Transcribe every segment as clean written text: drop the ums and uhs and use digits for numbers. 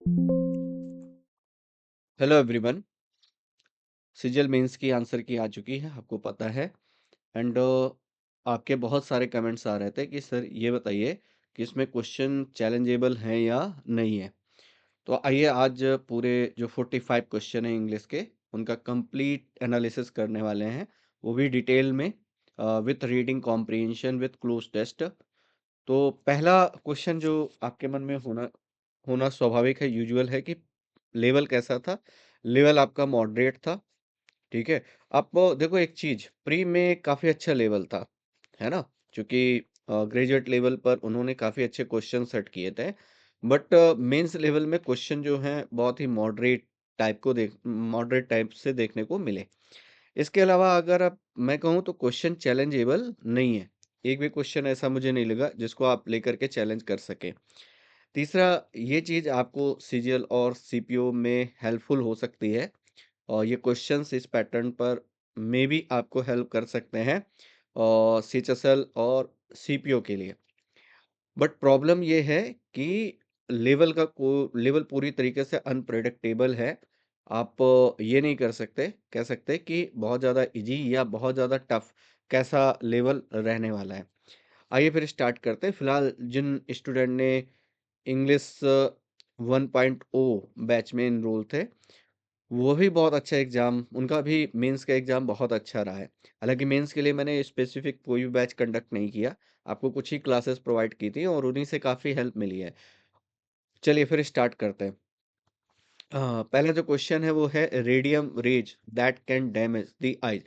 Hello everyone. CGL mains की answer की आ चुकी है, आपको पता है। एंड आपके बहुत सारे कमेंट्स आ रहे थे कि सर ये बताइए कि इसमें क्वेश्चन चैलेंजेबल हैं या नहीं है। तो आइए आज पूरे जो 45 क्वेश्चन हैं इंग्लिश के, उनका कंप्लीट एनालिसिस करने वाले हैं, वो भी डिटेल में, with reading comprehension with cloze test. तो पहला क्वेश्चन जो आपके मन में होना होना स्वाभाविक है, यूजुअल है कि लेवल कैसा था। लेवल आपका मॉडरेट था, ठीक है। आप देखो एक चीज, प्री में काफी अच्छा लेवल था, है ना, क्योंकि ग्रेजुएट लेवल पर उन्होंने काफी अच्छे क्वेश्चन सेट किए थे। बट मेंस लेवल में क्वेश्चन जो हैं बहुत ही मॉडरेट टाइप से देखने को मिले। इसके अलावा अगर आप मैं कहूँ तो क्वेश्चन चैलेंजेबल नहीं है। एक भी क्वेश्चन ऐसा मुझे नहीं लगा जिसको आप लेकर के चैलेंज कर सके। तीसरा, ये चीज आपको सीजीएल और सीपीओ में हेल्पफुल हो सकती है, और ये क्वेश्चंस इस पैटर्न पर मे बी आपको हेल्प कर सकते हैं और सीएचएसएल और सीपीओ के लिए। बट प्रॉब्लम ये है कि लेवल पूरी तरीके से अनप्रेडिक्टेबल है। आप ये नहीं कह सकते कि बहुत ज़्यादा इजी या बहुत ज़्यादा टफ कैसा लेवल रहने वाला है। आइए फिर स्टार्ट करते हैं। फिलहाल जिन स्टूडेंट ने इंग्लिश 1.0 बैच में इनरोल थे, वो भी बहुत अच्छा एग्ज़ाम, उनका भी मेंस का एग्ज़ाम बहुत अच्छा रहा है। हालाँकि मेंस के लिए मैंने स्पेसिफ़िक कोई भी बैच कंडक्ट नहीं किया, आपको कुछ ही क्लासेस प्रोवाइड की थी और उन्हीं से काफ़ी हेल्प मिली है। चलिए फिर स्टार्ट करते हैं। पहला जो क्वेश्चन है वो है radium rays that can damage the eyes.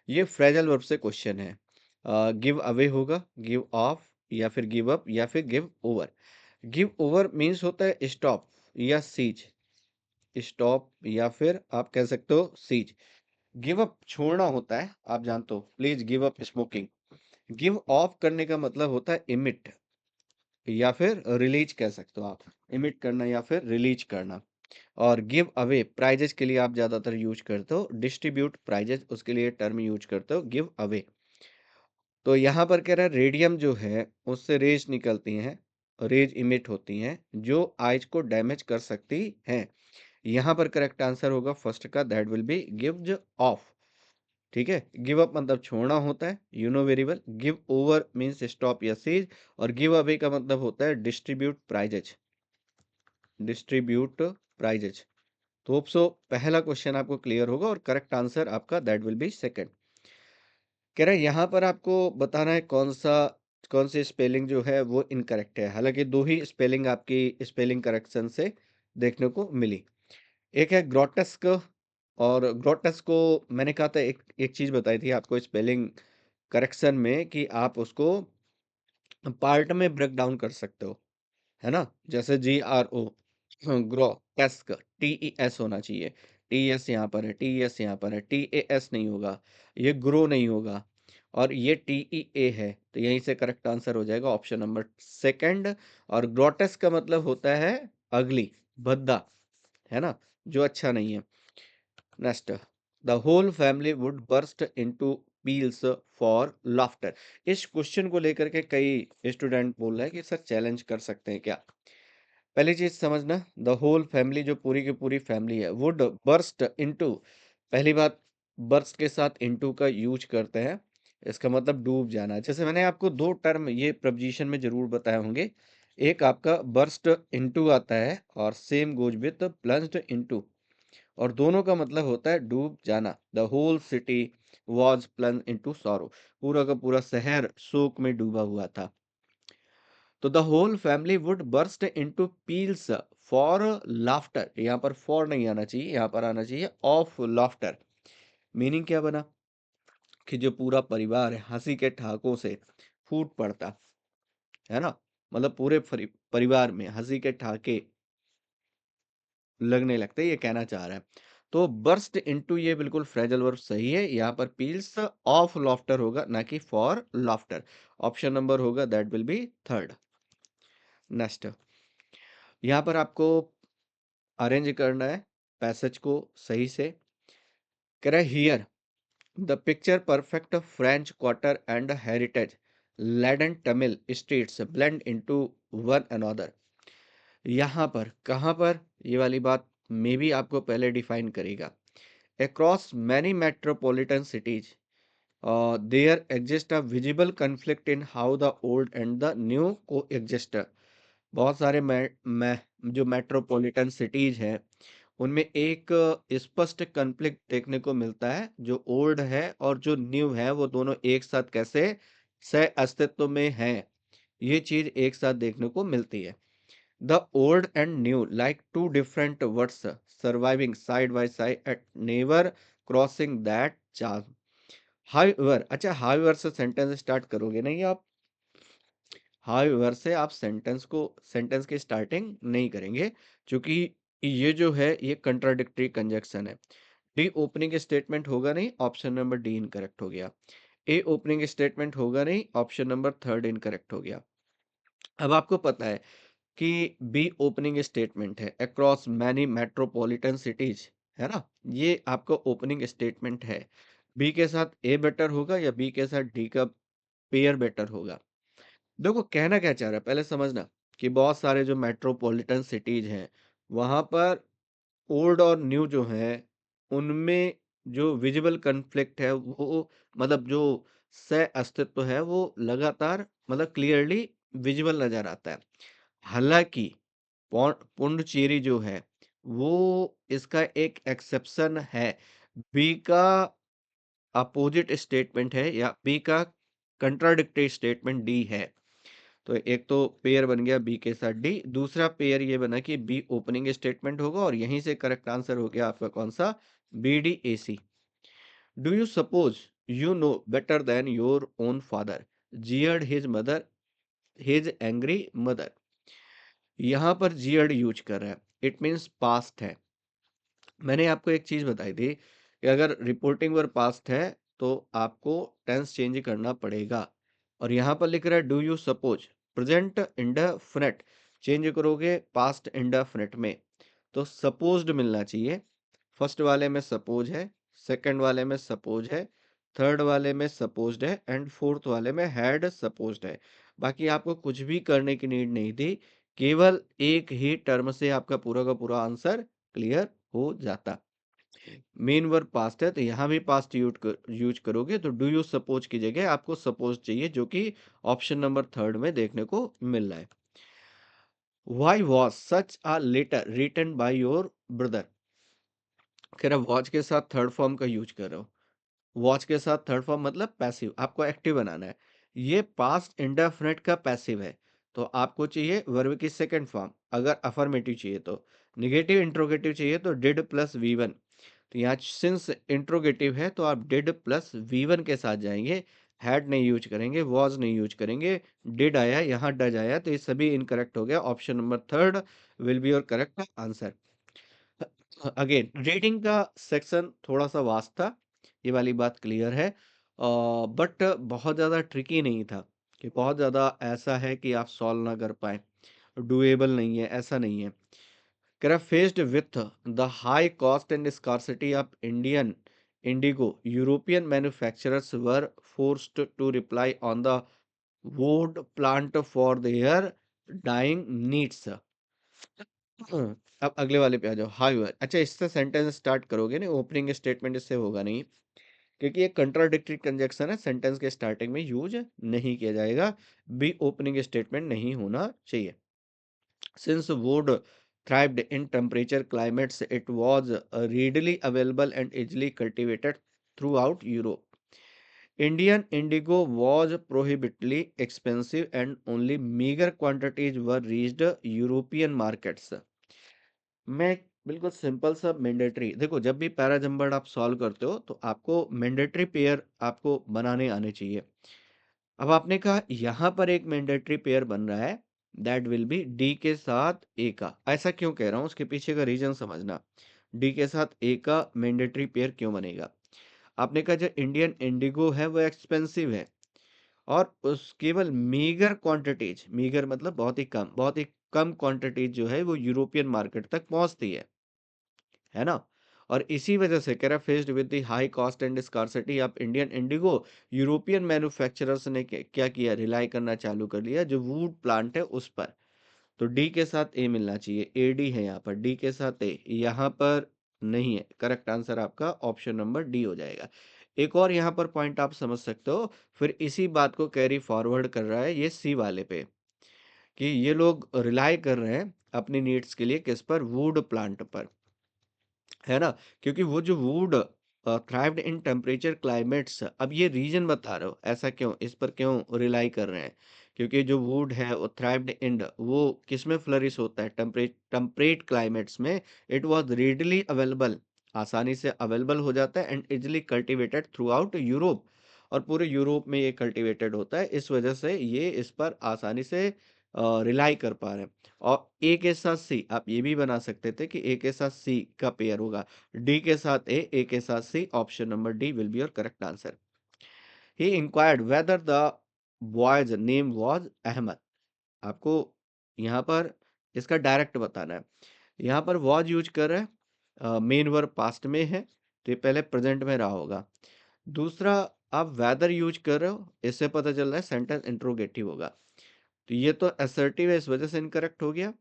ये फ्रेजल वर्ब से क्वेश्चन है। गिव अवे होगा, गिव ऑफ या फिर गिव अप या फिर give over. Give over means होता है स्टॉप या सीज। स्टॉप या फिर आप कह सकते हो सीज। गिव अप छोड़ना होता है, आप जानते हो, please give up smoking. Give of करने का मतलब होता है इमिट या फिर रिलीज, कह सकते हो आप। इमिट करना या फिर रिलीज करना। और गिव अवे प्राइजेस के लिए आप ज्यादातर यूज करते हो, डिस्ट्रीब्यूट प्राइजेस उसके लिए टर्म यूज करते हो गिव अवे। तो यहाँ पर कह रहा है रेडियम जो है उससे रेज निकलती हैं, रेज इमिट होती हैं जो आइज को डैमेज कर सकती हैं। यहाँ पर करेक्ट आंसर होगा फर्स्ट का, that will be gives off. ठीक है। गिव अप मतलब छोड़ना होता है, you know very well. Give over means stop या सीज, और गिव अवे का मतलब होता है डिस्ट्रीब्यूट प्राइजेज। Distribute prizes. तो होप सो पहला क्वेश्चन आपको क्लियर होगा और करेक्ट आंसर आपका दैट विल बी सेकंड। कह रहा है यहाँ पर आपको बताना है कौन सी स्पेलिंग जो है वो इनकरेक्ट है। हालांकि दो ही स्पेलिंग आपकी स्पेलिंग करेक्शन से देखने को मिली। एक है ग्रोटस्क, और ग्रोटस्क को मैंने कहा था, एक एक चीज बताई थी आपको स्पेलिंग करेक्शन में कि आप उसको पार्ट में ब्रेक डाउन कर सकते हो, है ना। जैसे GRO, ग्रोटेस्क, TES होना चाहिए। TES यहाँ पर है, TES यहाँ पर है, TAS नहीं होगा, ये ग्रो नहीं होगा, और ये TEA है। तो यहीं से करेक्ट आंसर हो जाएगा ऑप्शन नंबर सेकंड। और ग्रोटेस्क का मतलब होता है अगली, भद्दा, है ना, जो अच्छा नहीं है। Next, the whole family would burst into peals for laughter. इस क्वेश्चन को लेकर के कई स्टूडेंट बोल रहे हैं कि सर चैलेंज कर सकते हैं क्या। पहली चीज समझना, द होल फैमिली जो पूरी की पूरी फैमिली है, वुड बर्स्ट इनटू, पहली बात, बर्स्ट के साथ इनटू का यूज करते हैं, इसका मतलब डूब जाना। जैसे मैंने आपको दो टर्म ये प्रपोजिशन में जरूर बताए होंगे, एक आपका बर्स्ट इनटू आता है और same goes with plunged into, और दोनों का मतलब होता है डूब जाना। The whole city was plunge into sorrow, पूरा का पूरा शहर शोक में डूबा हुआ था। तो the whole family would burst into peals for laughter. यहाँ पर फॉर नहीं आना चाहिए, यहाँ पर आना चाहिए ऑफ लाफ्टर। मीनिंग क्या बना कि जो पूरा परिवार है हंसी के ठहाकों से फूट पड़ता, है ना, मतलब पूरे परिवार में हंसी के ठहाके लगने लगते, ये कहना चाह रहा है। तो बर्स्ट इनटू ये बिल्कुल फ्रेजल वर्ब सही है, यहाँ पर पील्स ऑफ लॉफ्टर होगा, ना कि फॉर लॉफ्टर। ऑप्शन नंबर होगा that will B third. Next, यहाँ पर आपको अरेंज करना है पैसेज को सही से। कह रहा है here the picture perfect French quarter and heritage land Tamil states blend into one another. यहाँ पर कहाँ पर ये वाली बात मे बी आपको पहले डिफाइन करेगा। Across many metropolitan cities there exists a visible conflict in how the old and the new coexist। बहुत सारे जो मेट्रोपॉलिटन सिटीज हैं उनमें एक स्पष्ट कॉन्फ्लिक्ट देखने को मिलता है। जो ओल्ड है और जो न्यू है वो दोनों एक साथ कैसे सह अस्तित्व में हैं, ये चीज एक साथ देखने को मिलती है। The old and new like two different words surviving side by side at never crossing that charm. However, अच्छा हाउएवर से सेंटेंस स्टार्ट करोगे नहीं आप। हाउएवर से आप सेंटेंस की स्टार्टिंग नहीं करेंगे, क्योंकि ये जो है ये कंट्राडिक्टरी कंजक्शन है। डी ओपनिंग स्टेटमेंट होगा नहीं, ऑप्शन नंबर डी इनकरेक्ट हो गया। ए ओपनिंग स्टेटमेंट होगा नहीं, ऑप्शन नंबर थर्ड इनकरेक्ट हो गया। अब आपको पता है कि बी ओपनिंग स्टेटमेंट है अक्रॉस मैनी मेट्रोपॉलिटन सिटीज, है ना। ये आपका ओपनिंग स्टेटमेंट है। बी के साथ ए बेटर होगा या बी के साथ डी का पेयर बेटर होगा। देखो कहना क्या चाह रहा है पहले समझना, कि बहुत सारे जो मेट्रोपॉलिटन सिटीज हैं वहां पर ओल्ड और न्यू जो है उनमें जो विजिबल कन्फ्लिक्ट है वो, मतलब जो सह अस्तित्व है वो लगातार मतलब क्लियरली विजिबल नजर आता है। हालांकि पुंडचेरी जो है वो इसका एक एक्सेप्शन है। बी का अपोजिट स्टेटमेंट है या बी का कंट्राडिक्टरी स्टेटमेंट डी है। तो एक तो पेयर बन गया बी के साथ डी, दूसरा पेयर ये बना कि बी ओपनिंग स्टेटमेंट होगा और यहीं से करेक्ट आंसर हो गया आपका कौन सा, B D A C. Do you suppose you know better than your own father jeered his mother his angry mother. यहां पर जियर्ड यूज कर रहा है, इट मीन्स पास्ट है। मैंने आपको एक चीज बताई थी कि अगर रिपोर्टिंग वर्ब पास्ट है तो आपको टेंस चेंज करना पड़ेगा। और यहाँ पर लिख रहा है do you suppose, present indefinite change करोगे पास्ट इंडेफिनिट में, तो सपोज्ड मिलना चाहिए। फर्स्ट वाले में सपोज है, सेकंड वाले में सपोज है, थर्ड वाले में सपोज्ड है एंड फोर्थ वाले में हैड सपोज्ड है। बाकी आपको कुछ भी करने की नीड नहीं थी, केवल एक ही टर्म से आपका पूरा का पूरा आंसर क्लियर हो जाता। मेन वर्ब पास्ट है तो यहाँ भी पास्ट यूज करोगे तो डू यू सपोज की जगह आपको सपोज चाहिए, जो कि ऑप्शन नंबर थर्ड में देखने को मिल रहा है। Why was such a letter written by your brother. कह रहा वॉच के साथ थर्ड फॉर्म का यूज कर रहे हो। वॉच के साथ थर्ड फॉर्म मतलब पैसिव, आपको एक्टिव बनाना है। ये पास्ट इंडेफिनिट का पैसिव है, तो आपको चाहिए वर्ब की सेकंड फॉर्म। अगर अफर्मेटिव चाहिए तो, निगेटिव इंट्रोगेटिव चाहिए तो डिड प्लस वी वन। तो यहाँ सिंस इंट्रोगेटिव है तो आप डिड प्लस वी वन के साथ जाएंगे, हैड नहीं यूज करेंगे, वॉज नहीं यूज करेंगे। डिड आया, यहाँ डज आया, तो ये सभी इनकरेक्ट हो गया। Option number third will be your correct answer. Again reading का सेक्शन थोड़ा सा वास्ट था, ये वाली बात क्लियर है, बट बहुत ज़्यादा ट्रिकी नहीं था कि बहुत ज़्यादा ऐसा है कि आप सॉल्व ना कर पाए, डुएबल नहीं है, ऐसा नहीं है। कह रहा faced with the high cost and scarcity of Indian indigo European manufacturers were forced to reply on the wood plant for their dyeing needs. अब अगले वाले पे आ जाओ। हाउएवर, अच्छा इससे सेंटेंस स्टार्ट करोगे ना, ओपनिंग स्टेटमेंट इससे होगा नहीं, क्योंकि ये कंट्राडिक्टरी कंजक्शन है, सेंटेंस के स्टार्टिंग में यूज नहीं किया जाएगा। बी ओपनिंग स्टेटमेंट नहीं होना चाहिए। Since would thrived in temperature climates, it was readily available and easily cultivated throughout Europe. Indian indigo was prohibitively expensive and only meager quantities were reached European markets. मैं बिल्कुल simple सा mandatory, देखो जब भी पैराजंबर्ड आप सॉल्व करते हो तो आपको मैंडेटरी पेयर आपको बनाने आने चाहिए। अब आपने कहा यहाँ पर एक मैंडेटरी पेयर बन रहा है, दैट विल बी डी के साथ ए का। ऐसा क्यों कह रहा हूँ, उसके पीछे का रीजन समझना। डी के साथ ए का मैंडेटरी पेयर क्यों बनेगा। आपने कहा जो इंडियन इंडिगो है वो एक्सपेंसिव है और उस केवल मीगर क्वांटिटीज, मीगर मतलब बहुत ही कम क्वांटिटीज जो है वो यूरोपियन मार्केट तक पहुंचती है ना। और इसी वजह से कह रहा faced with the high cost and scarcity of Indian indigo, European manufacturers ने क्या किया, रिलाई करना चालू कर लिया जो वुड प्लांट है उस पर। तो डी के साथ ए मिलना चाहिए, एडी है यहाँ पर, डी के साथ ए, यहाँ पर नहीं है। करेक्ट आंसर आपका ऑप्शन नंबर डी हो जाएगा। एक और यहाँ पर पॉइंट आप समझ सकते हो, फिर इसी बात को कैरी फॉरवर्ड कर रहा है ये सी वाले पे, कि ये लोग रिलाय कर रहे हैं अपनी नीड्स के लिए किस पर, वुड प्लांट पर, है ना? क्योंकि वो जो would thrived in temperature climates, अब ये रीजन बता रहे हो ऐसा क्यों, इस पर क्यों रिलाई कर रहे हैं? क्योंकि जो वुड है वो थ्राइव्ड इन, वो किस में फ्लरिश होता है, टेम्परेट क्लाइमेट्स में। इट वाज रेडली अवेलेबल, आसानी से अवेलेबल हो जाता है, and easily cultivated through out Europe, और पूरे यूरोप में ये कल्टिवेटेड होता है, इस वजह से ये इस पर आसानी से रिलाई कर पा रहे हैं। और ए के साथ सी आप ये भी बना सकते थे कि ए के साथ सी का पेयर होगा, डी के साथ ए के साथ C, option number D will be your correct answer. He inquired whether the boy's name was Ahmed. आपको यहाँ पर इसका डायरेक्ट बताना है। यहाँ पर वाज यूज कर रहे हैं, मेन वर्ब पास्ट में है, तो ये पहले प्रेजेंट में रहा होगा। दूसरा, आप वेदर यूज कर रहे हो, इससे पता चल रहा है सेंटेंस इंट्रोगेटिव होगा, तो ये तो असर्टिव है, इस वजह से इनकरेक्ट हो गया।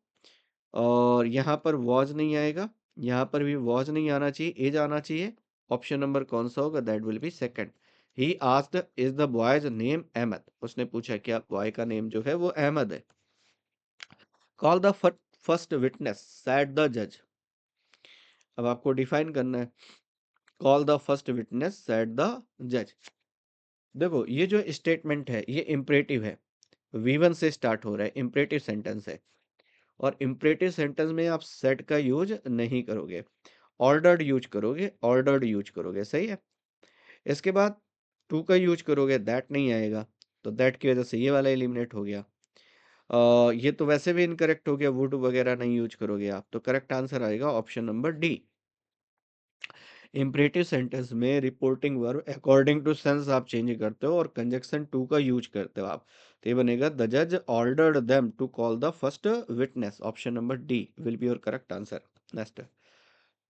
और यहाँ पर वॉज नहीं आएगा, यहाँ पर भी वॉज नहीं आना चाहिए, एज आना चाहिए। ऑप्शन नंबर कौन सा होगा, that will be second. He asked is the boy's name Ahmed, उसने पूछा क्या बॉय का नेम जो है वो अहमद है। Call the first witness sad the जज, अब आपको डिफाइन करना है। Call the first witness sad the जज। देखो ये जो स्टेटमेंट है ये इम्परेटिव है, V1 से स्टार्ट हो रहा है, इम्परेटिव सेंटेंस है, और इम्परेटिव सेंटेंस में आप सेट का यूज नहीं करोगे, ऑर्डर्ड यूज करोगे, ऑर्डर्ड यूज करोगे, सही है। इसके बाद टू का यूज करोगे, दैट नहीं आएगा, तो दैट की वजह से ये वाला एलिमिनेट हो गया। ये तो वैसे भी इनकरेक्ट हो गया, वुड वगैरह नहीं यूज करोगे आप, तो करेक्ट आंसर आएगा option number D. Imperative sentence में reporting verb according to sense आप चेंज करते हो, और कंजक्शन टू का यूज करते हो आप, तो ये बनेगा द जज ordered them to call the first witness, option number D will be your correct answer. Next,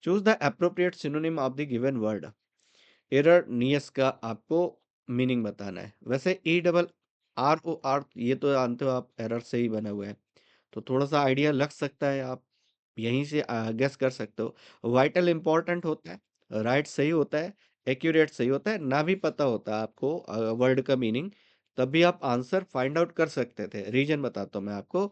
choose the appropriate synonym of the given word. Erroneous का आपको मीनिंग बताना है। वैसे E double R O R ये तो जानते हो आप, एरर से ही बना हुआ है, तो थोड़ा सा आइडिया लग सकता है, आप यहीं से गेस कर सकते हो। वाइटल इंपॉर्टेंट होता है, राइट सही होता है, एक्यूरेट सही होता है, ना भी पता होता है आपको वर्ड का मीनिंग, तब भी आप आंसर फाइंड आउट कर सकते थे। रीजन बताता हूँ मैं आपको,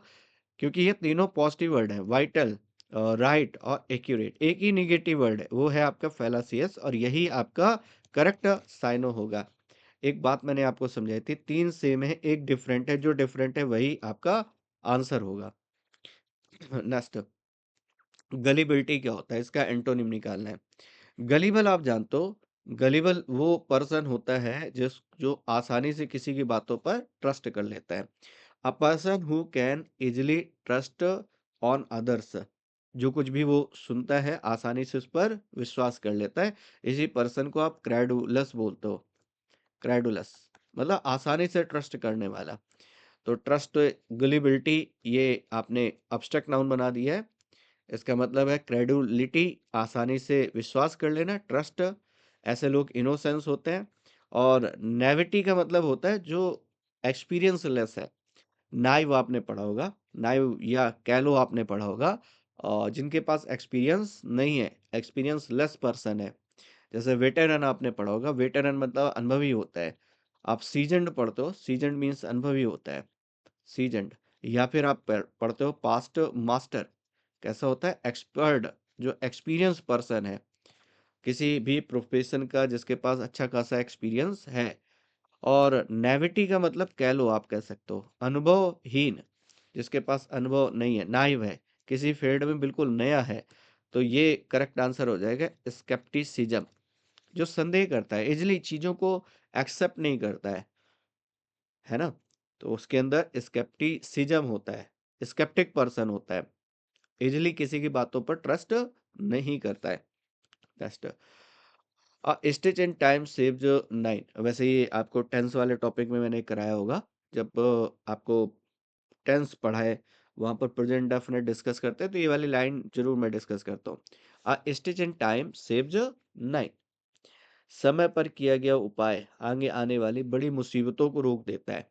क्योंकि ये तीनों पॉजिटिव वर्ड हैं, वाइटल, राइट और एक्यूरेट। एक ही निगेटिव वर्ड है, वो है आपका फेलासियस, और यही आपका करेक्ट साइनो होगा। एक बात मैंने आपको समझाई थी, तीन सेम है एक डिफरेंट है, जो डिफरेंट है वही आपका आंसर होगा। नेक्स्ट, गलिबिलिटी क्या होता है, इसका एंटोनिम निकालना है। गलिबल आप जानते हो, गलिबल वो पर्सन होता है जिस जो आसानी से किसी की बातों पर ट्रस्ट कर लेता है। A person who can easily trust on others, जो कुछ भी वो सुनता है आसानी से उस पर विश्वास कर लेता है, इसी पर्सन को आप क्रेडुलस बोलते हो। क्रेडुलस मतलब आसानी से ट्रस्ट करने वाला। तो ट्रस्ट, गलिबिलिटी, ये आपने अब्स्ट्रैक्ट नाउन बना दिया है। इसका मतलब है क्रेडुलिटी, आसानी से विश्वास कर लेना, ट्रस्ट, ऐसे लोग इनोसेंस होते हैं। और नेविटी का मतलब होता है जो एक्सपीरियंस लेस है। नाइव आपने पढ़ा होगा, नाइव या कैलो आपने पढ़ा होगा, और जिनके पास एक्सपीरियंस नहीं है, एक्सपीरियंस लेस पर्सन है। जैसे वेटेरन आपने पढ़ा होगा, वेटेरन मतलब अनुभवी होता है। आप सीजन्ड पढ़ते हो, सीजन्ड मीन्स अनुभवी होता है, सीजन्ड। या फिर आप पढ़ते हो पास्ट मास्टर, कैसा होता है, एक्सपर्ट, जो एक्सपीरियंस पर्सन है किसी भी प्रोफेशन का, जिसके पास अच्छा खासा एक्सपीरियंस है। और नेविटी का मतलब कह लो, आप कह सकते हो अनुभवहीन, जिसके पास अनुभव नहीं है, नाइव है, किसी फील्ड में बिल्कुल नया है। तो ये करेक्ट आंसर हो जाएगा स्केप्टिसिज्म, जो संदेह करता है, इजिली चीजों को एक्सेप्ट नहीं करता है ना? तो उसके अंदर स्केप्टिसिज्म होता है, स्केप्टिक पर्सन होता है, इजिली किसी की बातों पर ट्रस्ट नहीं करता है। Next, stitch in time saves 9, वैसे ये आपको टेंस वाले टॉपिक में मैंने कराया होगा, जब आपको टेंस पढ़ाए, वहां पर प्रेजेंट डेफिनेट डिस्कस करते हैं, तो ये वाली लाइन जरूर मैं डिस्कस करता हूँ। स्टिच इन टाइम सेव्स 9, समय पर किया गया उपाय आगे आने वाली बड़ी मुसीबतों को रोक देता है।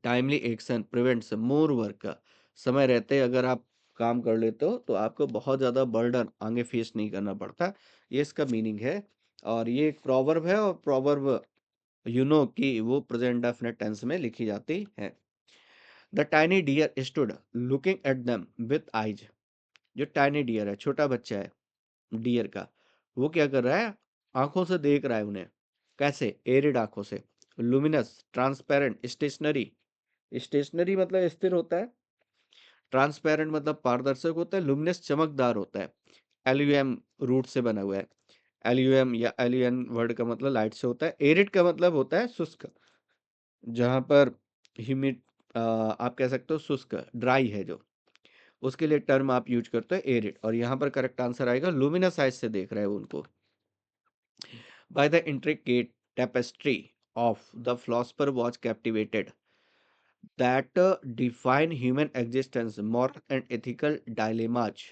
Timely action prevents more work, समय रहते अगर आप काम कर लेते हो, तो आपको बहुत ज़्यादा बर्डन आगे फेस नहीं करना पड़ता। ये इसका मीनिंग है और ये एक प्रोवर्ब है और प्रोवर्ब कि वो प्रेज़ेंट डेफिनिट टेंस में लिखी जाती है। The tiny deer stood looking at them with eyes. जो टाइनी डियर है, छोटा बच्चा है डियर का, वो क्या कर रहा है? आँखों से देख रहा है उन्हें। कैसे? एरिड आँखों से। Luminous, transparent, stationery. स्टेशनरी मतलब स्थिर होता है, ट्रांसपेरेंट मतलब पारदर्शक होता है, लुमिनस चमकदार होता है। एलयूएम रूट से बना हुआ है। एलयूएम या एलयूएन वर्ड का मतलब लाइट से होता है। एरिड का मतलब होता है शुष्क, जहाँ पर ह्यूमिड आप कह सकते हो शुष्क, ड्राई है जो, उसके लिए टर्म आप यूज़ करते हो एरिड और यहाँ पर करेक्ट आंसर आएगा लुमिनस आइज से देख रहे हो उनको। By the intricate tapestry of the philosopher was captivated that define human existence, moral and ethical dilemmas।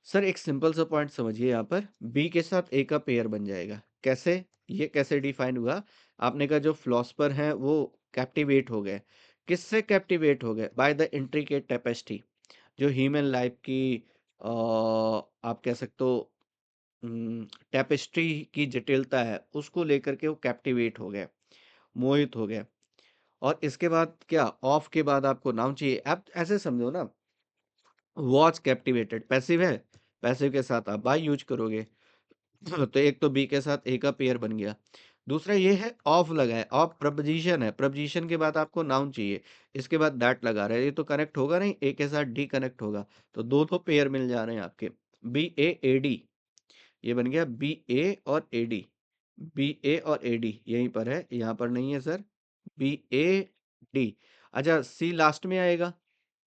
Sir एक सिंपल सा पॉइंट समझिए यहाँ पर बी के साथ ए का पेयर बन जाएगा। कैसे? ये कैसे डिफाइन हुआ? आपने कहा जो फिलोसफर हैं वो कैप्टिवेट हो गए। किससे कैप्टिवेट हो गए? By the intricate tapestry. जो ह्यूमन लाइफ की आप कह सकते हो टेपेस्ट्री की जटिलता है उसको लेकर के वो कैप्टिवेट हो गए, मोहित हो गए। और इसके बाद क्या? ऑफ के बाद आपको नाउन चाहिए। आप ऐसे समझो ना, वॉच कैप्टिवेटेड पैसिव है, पैसिव के साथ आप बाय यूज करोगे। तो एक तो बी के साथ ए का पेयर बन गया। दूसरा ये है ऑफ लगा है, ऑफ प्रपोजिशन है, प्रपोजिशन के बाद आपको नाउन चाहिए, इसके बाद दैट लगा रहा है, ये तो कनेक्ट होगा नहीं, ए के साथ डी कनेक्ट होगा, तो दो तो पेयर मिल जा रहे हैं आपके। बी ए ए डी, ये बन गया बी ए और ए डी। बी ए और ए डी यहीं पर है, यहाँ पर नहीं है सर। B A D. अच्छा सी लास्ट में आएगा।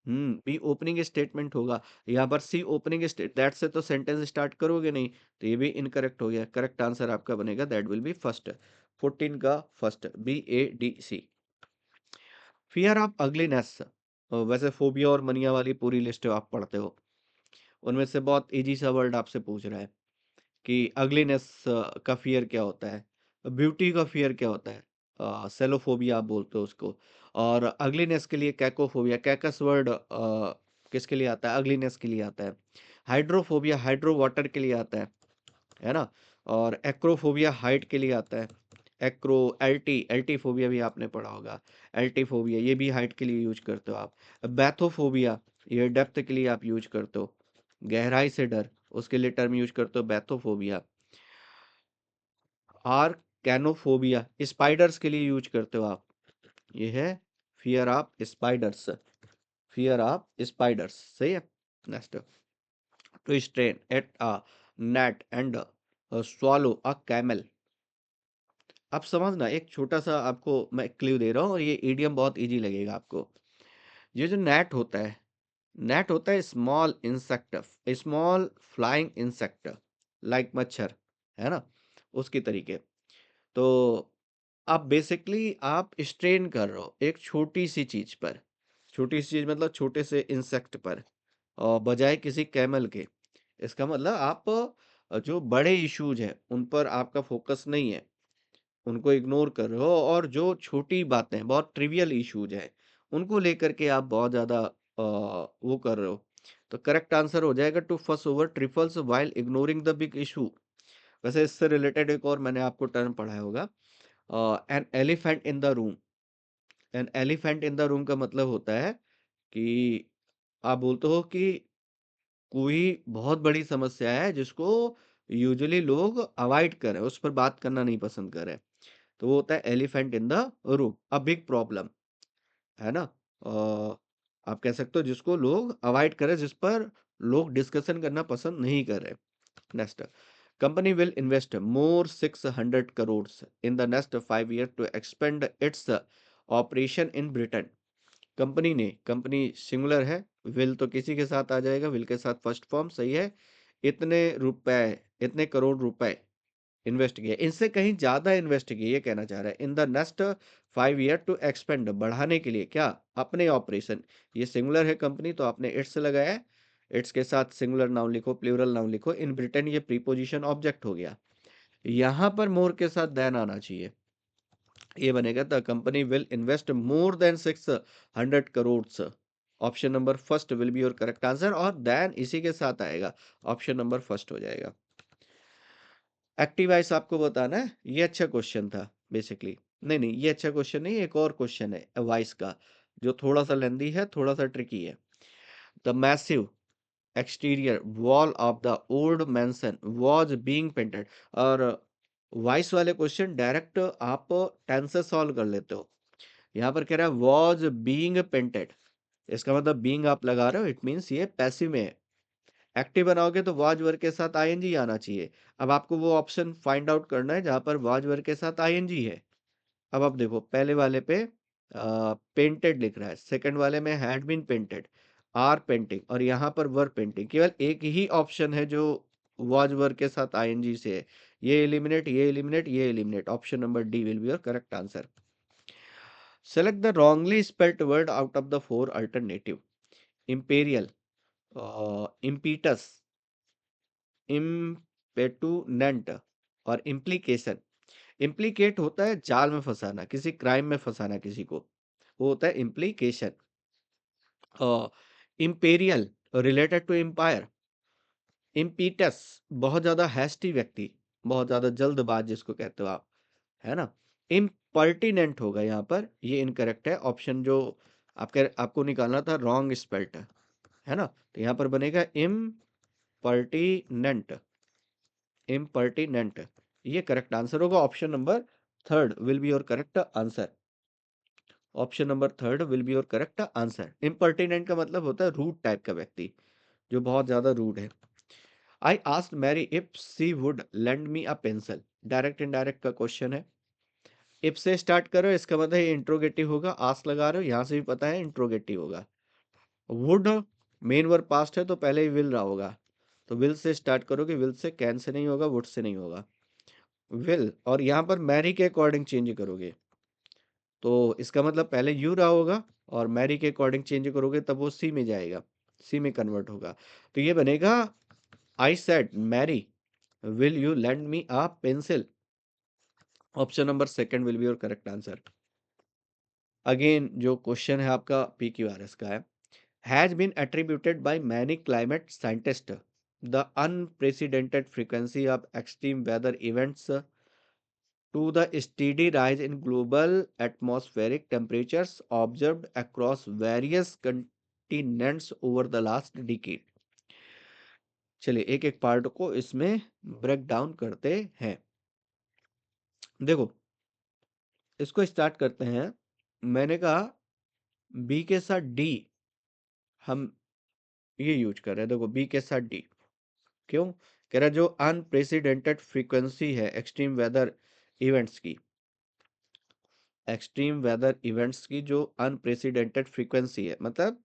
बी ओपनिंग स्टेटमेंट होगा, यहाँ पर सी ओपनिंग स्टेट दैट से तो सेंटेंस स्टार्ट करोगे नहीं, तो ये भी इनकरेक्ट हो गया। करेक्ट आंसर आपका बनेगा दैट विल बी फर्स्ट, 14 का first, B A D C. Fear of ugliness, वैसे फोबिया और मनिया वाली पूरी लिस्ट आप पढ़ते हो, उनमें से बहुत इजी सा वर्ड आपसे पूछ रहा है कि अगलीनेस का फियर क्या होता है, ब्यूटी का फियर क्या होता है, सेलोफोबिया आप बोलते हो उसको। और अगलीनेस के लिए कैकोफोबिया, कैकस वर्ड किसके लिए आता है? अगलीनेस के लिए आता है। हाइड्रोफोबिया हाइड्रो वाटर के लिए आता है ना। और एक्रोफोबिया हाइट के लिए आता है। एक्रो एल्टी एल्टी फोबिया भी आपने पढ़ा होगा। एल्टी फोबिया ये भी हाइट के लिए यूज करते हो आप। बैथोफोबिया ये डेप्थ के लिए आप यूज करते हो, गहराई से डर, उसके लिए टर्म यूज करते हो बैथोफोबिया। आर कैनोफोबिया स्पाइडर्स के लिए यूज करते हो आप, ये है fear of spiders, fear of spiders, सही है। Next, to strain at a gnat and swallow a camel. अब समझना, एक छोटा सा आपको मैं क्लू दे रहा हूँ और ये इडियम बहुत इजी लगेगा आपको। ये जो नेट होता है, नेट होता है small insect, small flying insect, like मच्छर, है ना, उसकी तरीके। तो आप बेसिकली आप स्ट्रेन कर रहे हो एक छोटी सी चीज पर, छोटी सी चीज मतलब छोटे से इंसेक्ट पर, और बजाय किसी कैमल के। इसका मतलब आप जो बड़े इश्यूज हैं उन पर आपका फोकस नहीं है, उनको इग्नोर कर रहे हो, और जो छोटी बातें बहुत ट्रिवियल इश्यूज हैं उनको लेकर के आप बहुत ज्यादा वो कर रहे हो। तो करेक्ट आंसर हो जाएगा टू फस over trifles while ignoring the big issue. वैसे इससे रिलेटेड एक और मैंने आपको टर्म पढ़ाया होगा, an elephant in the room. An elephant in the room का मतलब होता है कि आप बोलते हो कि कोई बहुत बड़ी समस्या है जिसको यूजुअली लोग अवॉइड करें, उस पर बात करना नहीं पसंद करें, तो वो होता है elephant in the room, a big problem, है ना। आप कह सकते हो जिसको लोग अवॉइड करें, जिस पर लोग डिस्कशन करना पसंद नहीं कर रहे। Next, company will invest more 600 crores in the next 5 years to expand its operation in Britain। Company ने, कंपनी सिंगुलर है, विल तो किसी के साथ आ जाएगा, विल के साथ फर्स्ट फॉर्म सही है। इतने रुपए, इतने करोड़ रुपए इन्वेस्ट किए, इनसे कहीं ज्यादा इन्वेस्ट किए, ये कहना चाह रहा है। In the next 5 year to expand, बढ़ाने के लिए क्या? अपने ऑपरेशन। ये सिंगुलर है कंपनी तो आपने इट्स लगाया है, इट्स के साथ सिंगुलर नाउन लिखो, प्लूरल नाउन लिखो। इन ब्रिटेन ये प्रीपोजिशन ऑब्जेक्ट हो गया, यहाँ पर मोर के साथ देन आना चाहिए, ये बनेगा the company will invest more than 600 crore. Option number first will be your correct answer, और देन इसी के साथ आएगा ऑप्शन नंबर फर्स्ट हो जाएगा। एक्टिव वॉइस आपको बताना है, ये अच्छा क्वेश्चन था बेसिकली। नहीं नहीं, ये अच्छा क्वेश्चन नहीं, एक और क्वेश्चन है वॉइस का जो थोड़ा सा लेंदी है, थोड़ा सा ट्रिकी है। The massive exterior wall of the old mansion was being painted. और वॉइस वाले क्वेश्चन डायरेक्ट आप टेंस से सॉल्व कर लेते हो। यहाँ पर कह रहा है वाज बीइंग पेंटेड, इसका मतलब बीइंग आप लगा रहे हो, इट मींस ये पैसिव में है। एक्टिव बनाओगे तो वाज वर्ग के साथ आईएनजी आना चाहिए। अब आपको वो ऑप्शन फाइंड आउट करना है जहां पर वाज वर्ग के साथ आईएनजी है। अब आप देखो, पहले वाले पे पेंटेड लिख रहा है, सेकंड वाले में had been painted, are painting, और यहाँ पर वर पेंटिंग। केवल एक ही ऑप्शन है जो वाज वर्ग के साथ आईएनजी से है। ये एलिमिनेट, ये एलिमिनेट, ये eliminate, option number D will be your correct answer. Select the wrongly spelled word out of the four alternative. Imperial, impetus, impertinent और इम्प्लीकेशन। इम्प्लीकेट होता है जाल में फंसाना, किसी क्राइम में फंसाना किसी को, वो होता है implication. Imperial, related to empire. Impetus, बहुत ज्यादा हैस्टी व्यक्ति, बहुत ज्यादा जल्दबाज जिसको कहते हो आप, है ना। इम्पर्टिनेंट होगा यहाँ पर, ये इनकरेक्ट है ऑप्शन जो आपको निकालना था, रॉन्ग स्पेल्ट है ना। तो यहाँ पर बनेगा इम्पर्टिनेंट, इम्पर्टिनेंट, ये करेक्ट आंसर होगा। Option number third will be your correct answer. Option number third will be your correct answer. Impertinent का मतलब होता है रूड टाइप का व्यक्ति, जो बहुत ज्यादा रूड है। I asked Mary if she would lend me a pencil, direct indirect का क्वेश्चन है। इफ से स्टार्ट करो, इसका मतलब ये इंट्रोगेटिव होगा, आस्क लगा रहे हो, यहां से भी पता है इंट्रोगेटिव होगा। वुड मेन वर्ब पास्ट है तो पहले ही विल रहा होगा, तो विल से स्टार्ट करोगे, विल से, कैन से नहीं होगा, वुड से नहीं होगा, विल, और यहाँ पर मैरी के अकॉर्डिंग चेंज करोगे तो इसका मतलब पहले यू रहा होगा, और मैरी के अकॉर्डिंग चेंज करोगे तब वो सी में जाएगा, सी में कन्वर्ट होगा। तो ये बनेगा I said Mary will you lend me a pencil, option number second will be your correct answer. Again जो क्वेश्चन है आपका PQRS का है, has been attributed by many climate scientist the unprecedented frequency of extreme weather events to the steady rise in global atmospheric temperatures observed across various continents over the last decade। चलिए एक एक part को इसमें break down करते हैं। देखो, इसको start करते हैं। मैंने कहा बी के साथ डी, हम ये यूज कर रहे हैं। देखो बी के साथ डी क्यों कह रहा है, जो अनप्रेसिडेंटेड फ्रीक्वेंसी है एक्सट्रीम वेदर इवेंट्स की, एक्सट्रीम वेदर इवेंट्स की जो अनप्रेसिडेंटेड फ्रीक्वेंसी है, मतलब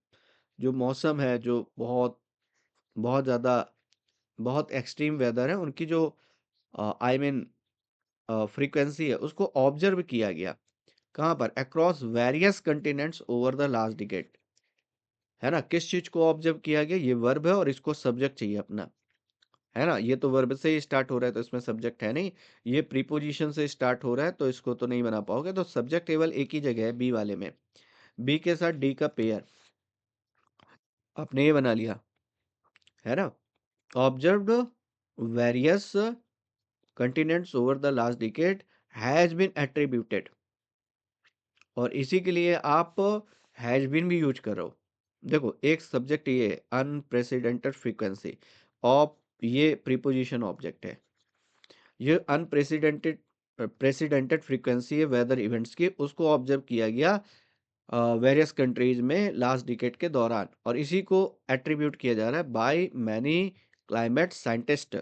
जो मौसम है, जो बहुत बहुत ज़्यादा, बहुत एक्सट्रीम वेदर है, उनकी जो आई मीन फ्रीक्वेंसी है, उसको ऑब्जर्व किया गया। कहाँ पर? Across various continents over the last decade, है ना। किस चीज को ऑब्जर्व किया गया? ये वर्ब है और इसको सब्जेक्ट चाहिए अपना, है ना। ये तो वर्ब से ही स्टार्ट हो रहा है तो इसमें सब्जेक्ट है नहीं, ये प्रीपोजिशन से स्टार्ट हो रहा है तो इसको तो नहीं बना पाओगे। तो सब्जेक्ट केवल एक ही जगह है, बी वाले में। बी के साथ डी का पेयर आपने ये बना लिया, है ना। Observed various continents over the last decade has been attributed, और इसी के लिए आप हैज बीन भी यूज करो। देखो एक सब्जेक्ट ये अनप्रेसिडेंटेड फ्रीक्वेंसी ऑफ, ये प्रीपोजिशन ऑब्जेक्ट है। ये अनप्रेसिडेंटेड प्रेसिडेंटेड फ्रीक्वेंसी है वेदर इवेंट्स की, उसको ऑब्जर्व किया गया वेरियस कंट्रीज में लास्ट डिकेड के दौरान, और इसी को एट्रीब्यूट किया जा रहा है by many climate scientist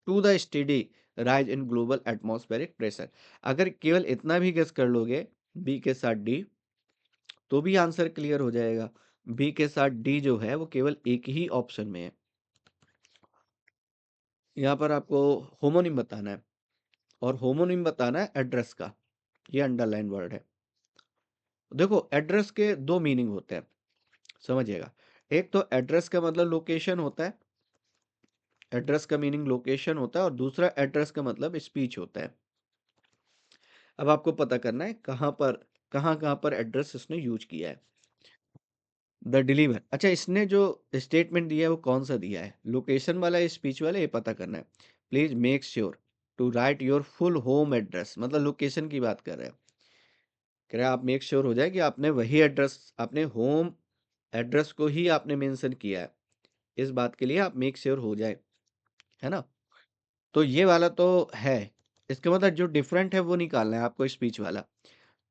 to the study rise in global atmospheric pressure. अगर केवल इतना भी गेस कर लोगे बी के साथ डी, तो भी आंसर क्लियर हो जाएगा। बी के साथ डी जो है वो केवल एक ही ऑप्शन में है। यहाँ पर आपको होमोनिम बताना है, और होमोनिम बताना है एड्रेस का, ये अंडरलाइन वर्ड है। देखो एड्रेस के दो मीनिंग होते हैं, समझिएगा। एक तो एड्रेस का मतलब लोकेशन होता है, एड्रेस का मीनिंग लोकेशन होता है, और दूसरा एड्रेस का मतलब स्पीच होता है। अब आपको पता करना है कहाँ कहाँ पर एड्रेस इसने यूज किया है। The deliver. अच्छा, इसने जो स्टेटमेंट दिया है वो कौन सा दिया है, लोकेशन वाला है, स्पीच वाला है, ये पता करना है। Please make sure to write your full home address, मतलब लोकेशन की बात कर रहे हैं। कह रहे हैं आप मेक श्योर हो जाए कि आपने वही एड्रेस, अपने होम एड्रेस को ही आपने मेंशन किया है, इस बात के लिए आप मेक श्योर हो जाए, है ना। तो ये वाला तो है। इसके मतलब जो डिफरेंट है वो निकालना है आपको, स्पीच वाला।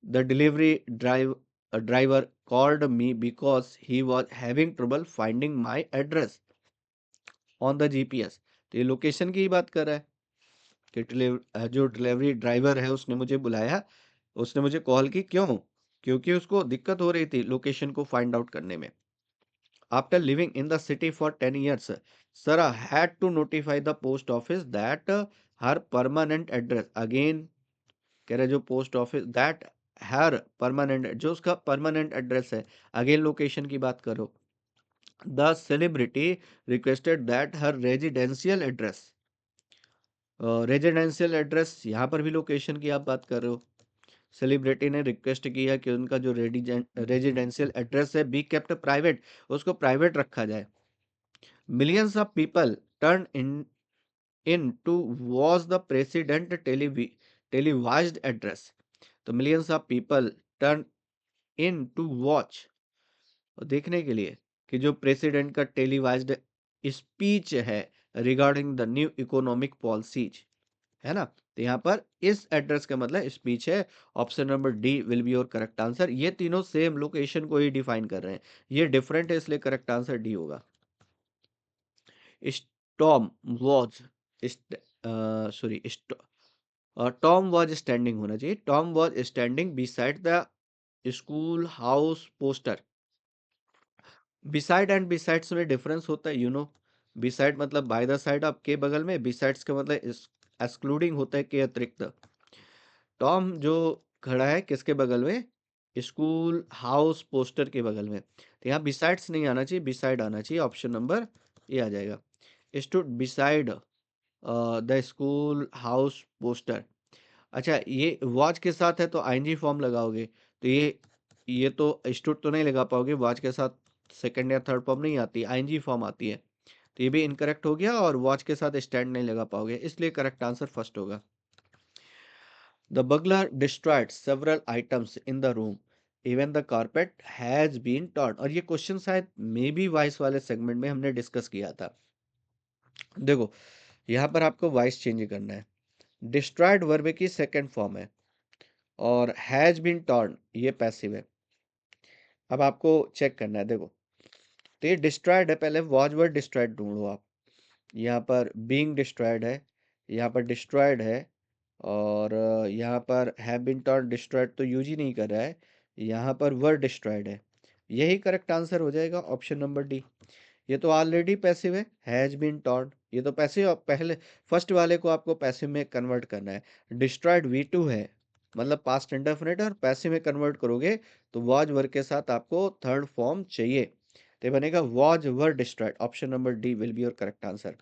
The delivery driver called me because he was having trouble finding my address on the GPS. तो ये लोकेशन की ही बात कर रहा है कि जो डिलीवरी ड्राइवर है उसने मुझे बुलाया, उसने मुझे कॉल की, क्यों? क्योंकि उसको दिक्कत हो रही थी लोकेशन को फाइंड आउट करने में। After living in the city for 10 years, Sarah had to notify the post office that her permanent address again। कह रहे जो post office that her permanent, जो उसका परमानेंट एड्रेस है, अगेन लोकेशन की बात करो। The celebrity requested that her residential address, residential address यहाँ पर भी लोकेशन की आप बात कर रहे हो। सेलिब्रिटी ने रिक्वेस्ट किया कि उनका जो रेजिडेंशियल एड्रेस है बी केप्ट प्राइवेट, उसको प्राइवेट रखा जाए। Millions of people turn in to watch the president televised address. तो millions of people turn in to watch, देखने के लिए कि जो प्रेसिडेंट का टेलीवाइज्ड स्पीच है regarding the new economic policies, है ना। तो यहाँ पर इस एड्रेस का मतलब स्पीच है। Option number D will be your correct answer. ये तीनों सेम लोकेशन को ही डिफाइन कर रहे हैं, ये डिफरेंट है, इसलिए करेक्ट आंसर डी होगा। Storm was, sorry, Tom was standing होना चाहिए। Tom was standing beside the school house poster. Beside and besides में डिफरेंस होता है, बिसाइड मतलब बाय द साइड, आप के बगल में, बिसाइड्स का मतलब एक्सक्लूडिंग होता है, के अतिरिक्त। टॉम जो खड़ा है किसके बगल में, स्कूल हाउस पोस्टर के बगल में। तो यहाँ बिसाइड्स नहीं आना चाहिए, बिसाइड आना चाहिए, ऑप्शन नंबर ए आ जाएगा। Stood beside the school house poster. अच्छा, ये वॉच के साथ है तो आईएनजी फॉर्म लगाओगे, तो ये तो स्टूड तो नहीं लगा पाओगे, वॉच के साथ सेकंड या थर्ड फॉर्म नहीं आती, आईएनजी फॉर्म आती है। तो ये भी इनकरेक्ट हो गया, और वॉच के साथ स्टैंड नहीं लगा पाओगे, इसलिए करेक्ट आंसर फर्स्ट होगा। The burglar destroyed several items in the room, even the carpet has been torn. और ये क्वेश्चन शायद मे बी वॉइस वाले सेगमेंट में हमने डिस्कस किया था। देखो, यहाँ पर आपको वॉइस चेंज करना है। डिस्ट्रॉयड वर्ब की सेकंड फॉर्म है, और हैज बीन टॉर्न ये पैसिव है। अब आपको चेक करना है, देखो, तो ये डिस्ट्रॉयड है, पहले वॉज वर्ड डिस्ट्रॉयड ढूंढो आप। यहाँ पर बीइंग डिस्ट्रॉयड है, यहाँ पर डिस्ट्रॉयड है, और यहाँ पर हैव बीन टॉर्न, डिस्ट्रॉयड तो यूज ही नहीं कर रहा है, यहाँ पर वर्ड डिस्ट्रॉयड है। यही करेक्ट आंसर हो जाएगा, ऑप्शन नंबर डी। ये तो ऑलरेडी पैसिव है, हैज बीन टॉर्न, ये तो पैसिव, पहले फर्स्ट वाले को आपको पैसिव में कन्वर्ट करना है। डिस्ट्रॉयड V2 है, मतलब पास्ट इंडेफिनिट है, और पैसिव में कन्वर्ट करोगे तो वॉज वर्ड के साथ आपको थर्ड फॉर्म चाहिए, तो ये बनेगा was were destroyed. Option number D will be your correct answer.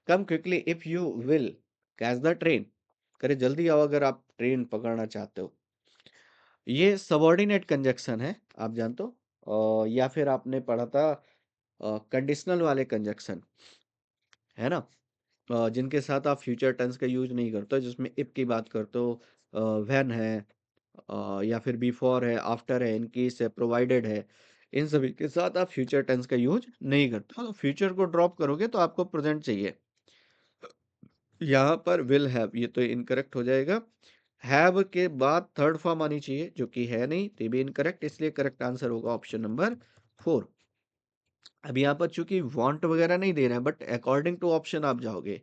Come quickly if you will catch the train, करे जल्दी आओ अगर आप ट्रेन पकड़ना चाहते हो। ये सबऑर्डिनेट कंजक्शन है, आप जानते हो, या फिर आपने पढ़ा था कंडीशनल वाले कंजक्शन, है ना, जिनके साथ आप फ्यूचर टेंस का यूज नहीं करते हो, जिसमें इफ की बात करते हो, व्हेन है, या फिर बिफोर है, आफ्टर है, इन केस है, प्रोवाइडेड है, इन सभी के साथ आप फ्यूचर टेंस का यूज नहीं करते हो। तो फ्यूचर को ड्रॉप करोगे तो आपको प्रेजेंट चाहिए। यहाँ पर विल हैव, ये तो इनकरेक्ट हो जाएगा। हैव के बाद थर्ड फॉर्म आनी चाहिए, जो कि है नहीं, तो ये भी इनकरेक्ट, इसलिए करेक्ट आंसर होगा ऑप्शन नंबर 4। अब यहाँ पर चूंकि वांट वगैरह नहीं दे रहा है, बट अकॉर्डिंग टू ऑप्शन आप जाओगे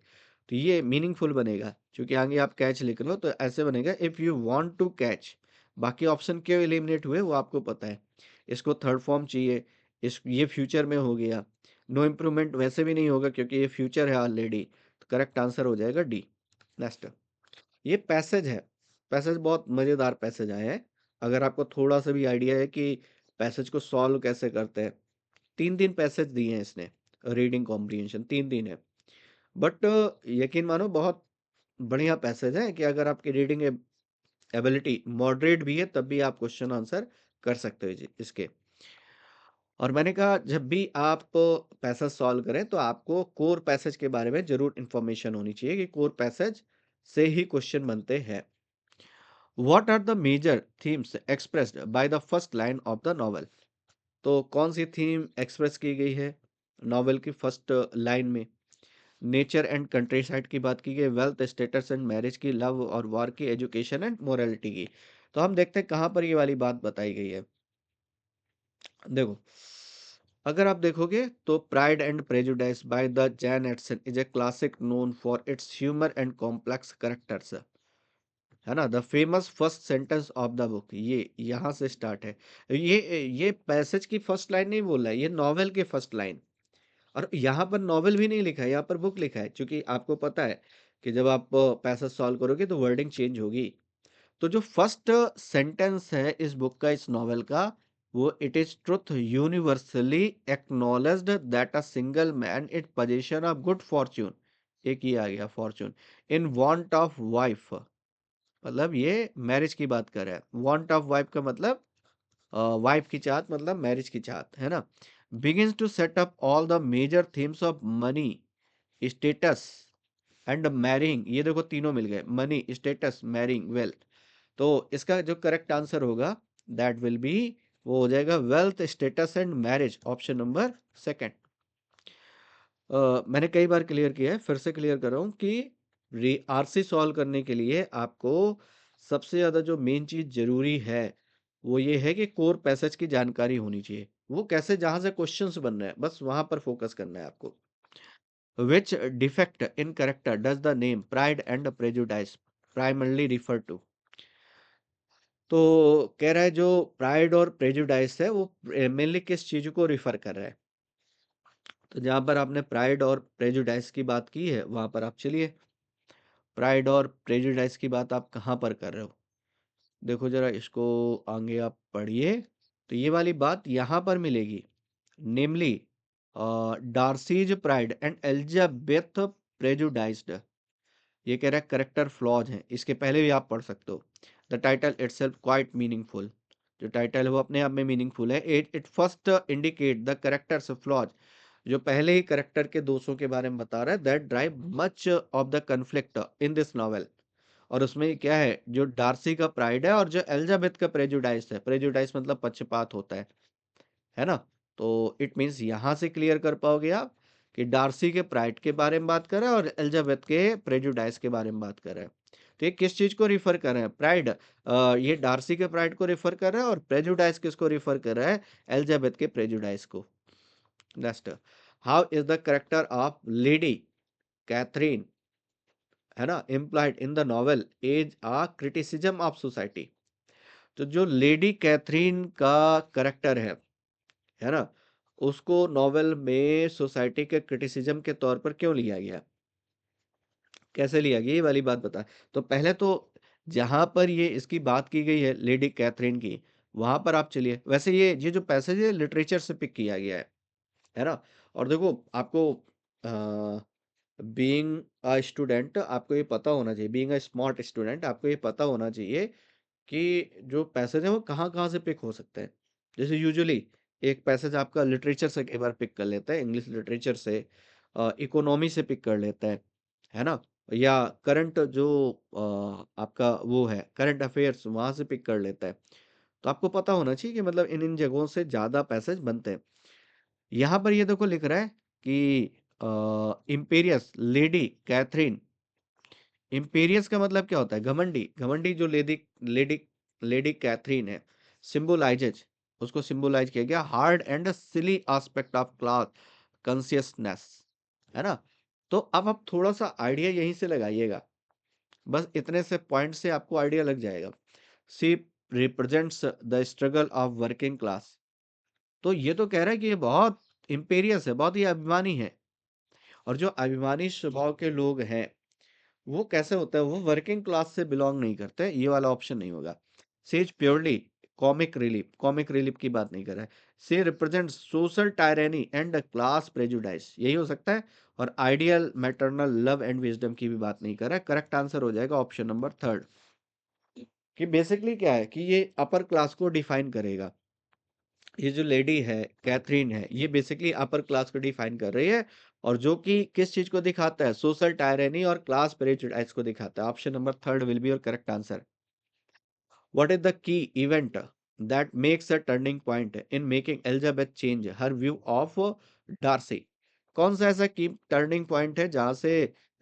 तो ये मीनिंगफुल बनेगा, क्योंकि आगे आप कैच लिख रहे हो, तो ऐसे बनेगा if you want to catch. बाकी ऑप्शन क्यों एलिमिनेट हुए वो आपको पता है। इसको थर्ड फॉर्म चाहिए, इस ये फ्यूचर में हो गया। नो इम्प्रूवमेंट वैसे भी नहीं होगा क्योंकि ये फ्यूचर है ऑलरेडी, तो करेक्ट आंसर हो जाएगा डी। नेक्स्ट, ये पैसेज है। पैसेज बहुत मजेदार पैसेज आए हैं। अगर आपको थोड़ा सा भी आइडिया है कि पैसेज को सॉल्व कैसे करते हैं, तीन तीन पैसेज दिए हैं इसने, रीडिंग कॉम्प्रिहेंशन तीन तीन है। बट यकीन मानो बहुत बढ़िया पैसेज है कि अगर आपकी रीडिंग एबिलिटी मॉडरेट भी है तब भी आप क्वेश्चन आंसर कर सकते हो इसके। और मैंने कहा जब भी आप पैसेज सॉल्व करें तो आपको कोर पैसेज के बारे में ज़रूर इन्फॉर्मेशन होनी चाहिए कि कोर पैसेज से ही क्वेश्चन बनते हैं। What are the major themes expressed by the first line of the novel? तो कौन सी थीम एक्सप्रेस की गई है नॉवेल की फर्स्ट लाइन में? नेचर एंड कंट्री साइड की बात की गई, वेल्थ, स्टेटस एंड मैरिज की, लव और वॉर की, एजुकेशन एंड मोरालिटी की। तो हम देखते हैं कहाँ पर ये वाली बात बताई गई है। देखो, अगर आप देखोगे तो Pride and Prejudice by the Jane एटसन is a classic known for its humour and complex characters, है ना? The famous first sentence of the book, ये यहाँ से स्टार्ट है। ये पैसेज की फर्स्ट लाइन नहीं बोल रहा है, ये नॉवेल की फर्स्ट लाइन। और यहाँ पर नॉवेल भी नहीं लिखा है, यहाँ पर बुक लिखा है, क्योंकि आपको पता है कि जब आप पैसेज सॉल्व करोगे तो वर्डिंग चेंज होगी। तो जो फर्स्ट सेंटेंस है इस बुक का, इस नॉवेल का, वो it is truth universally acknowledged that a single man in position of good Fortune, एक ही आ गया Fortune, in want of wife, मतलब ये मैरिज की बात कर रहा है। वांट ऑफ वाइफ का मतलब वाइफ की चाहत, मतलब मैरिज की चाहत, है ना? Begins to set up all the major themes of money, status and marrying. ये देखो तीनों मिल गए, मनी, स्टेटस, मैरिंग, वेल्थ। तो इसका जो करेक्ट आंसर होगा दैट विल बी, वो हो जाएगा wealth, status and marriage, option number second. मैंने कई बार क्लियर किया है, फिर से क्लियर कर रहा हूँ कि आरसी सॉल्व करने के लिए आपको सबसे ज़्यादा जो मेन चीज़ ज़रूरी है वो ये है कि कोर पैसेज की जानकारी होनी चाहिए। वो कैसे, जहाँ से क्वेश्चंस बन रहे हैं बस वहां पर फोकस करना है आपको। Which defect in character does the name Pride and Prejudice primarily refer to? तो कह रहा है जो प्राइड और प्रेजुडाइस है वो मेनली किस चीज को रिफर कर रहा है? तो जहां पर आपने प्राइड और प्रेजुडाइस की बात की है वहां पर आप चलिए। प्राइड और प्रेजुडाइस की बात आप कहाँ पर कर रहे हो? देखो जरा इसको, आगे आप पढ़िए। तो ये वाली बात यहाँ पर मिलेगी, नेमली डार्सीज प्राइड एंड एलिजाबेथ प्रेजुडाइज्ड। ये कह रहा है करेक्टर फ्लॉज हैं, इसके पहले भी आप पढ़ सकते हो। The title itself quite meaningful, जो टाइटल है वो अपने आप में मीनिंगफुल है। It it first indicate the characters flaws, जो पहले ही करेक्टर के दोषों के बारे में बता रहा है, that drive much of the conflict in this novel. और उसमें क्या है, जो डार्सी का प्राइड है और जो एलिजाबेथ का प्रेजुडाइस है, प्रेजुडाइस मतलब पक्षपात होता है ना? तो इट मीन्स यहाँ से क्लियर कर पाओगे आप कि डार्सी के प्राइड के बारे में बात कर रहा है और एलिजाबेथ के प्रेजुडाइस के बारे में बात कर रहा है। तो ये किस चीज को रिफर कर रहे हैं? प्राइड, ये डार्सी के प्राइड को रिफर कर रहा है, और प्रेजुडाइस किसको रिफर कर रहा है? एलिजाबेथ के प्रेजुडाइस को। Next, how is the character of lady Catherine, है ना, implied in the novel as a criticism of society? तो जो लेडी कैथरीन का करेक्टर है ना, उसको नॉवेल में सोसाइटी के क्रिटिसिज्म के तौर पर क्यों लिया गया? कैसे लिया गया, ये वाली बात बता। तो पहले तो जहां पर ये इसकी बात की गई है लेडी कैथरीन की, वहां पर आप चलिए। वैसे ये जो पैसेज है लिटरेचर से पिक किया गया है ना? और देखो आपको बीइंग अ स्टूडेंट आपको ये पता होना चाहिए, बीइंग अ स्मार्ट स्टूडेंट आपको ये पता होना चाहिए कि जो पैसेज है वो कहाँ-कहाँ से पिक हो सकते हैं। जैसे यूजुअली एक पैसेज आपका लिटरेचर से कई बार पिक कर लेता है, इंग्लिश लिटरेचर से, इकोनॉमी से पिक कर लेता है ना? या करंट जो आपका वो है करंट अफेयर्स, वहाँ से पिक कर लेता है। तो आपको पता होना चाहिए कि मतलब इन-इन जगहों से ज़्यादा पैसेज बनते हैं। यहाँ पर ये देखो लिख रहा है कि इम्पेरियस लेडी कैथरीन, इम्पेरियस का मतलब क्या होता है? घमंडी। घमंडी जो लेडी लेडी लेडी कैथरीन है, सिंबलाइजेज, उसको सिंबलाइज किया गया hard and silly aspect of class consciousness, है ना? तो अब आप थोड़ा सा आइडिया यहीं से लगाइएगा, बस इतने से पॉइंट से आपको आइडिया लग जाएगा। C represents the struggle of working class. तो ये तो कह रहा है कि ये बहुत इम्पेरियस है, बहुत ही अभिमानी है। और जो अभिमानी स्वभाव के लोग हैं वो कैसे होता है, वो वर्किंग क्लास से बिलोंग नहीं करते, ये वाला ऑप्शन नहीं होगा। सेज प्योरली कॉमिक रिलीफ की बात नहीं कर रहा है। से represent social टायरेनी and class prejudice, यही हो सकता है। और ideal maternal love and wisdom की भी बात नहीं कर रहा है। करेक्ट आंसर हो जाएगा ऑप्शन नंबर थर्ड, कि बेसिकली क्या है कि ये अपर क्लास को डिफाइन करेगा। ये जो लेडी है, कैथरीन है, ये बेसिकली अपर क्लास को डिफाइन कर रही है और जो कि किस चीज़ को दिखाता है? सोशल टायरनी और क्लास प्रेजुडिस को दिखाता है। Option number 3 will be your correct answer. What is the key event that makes a turning point in making Elizabeth change her view of Darcy? कौन सा ऐसा की टर्निंग पॉइंट है जहां से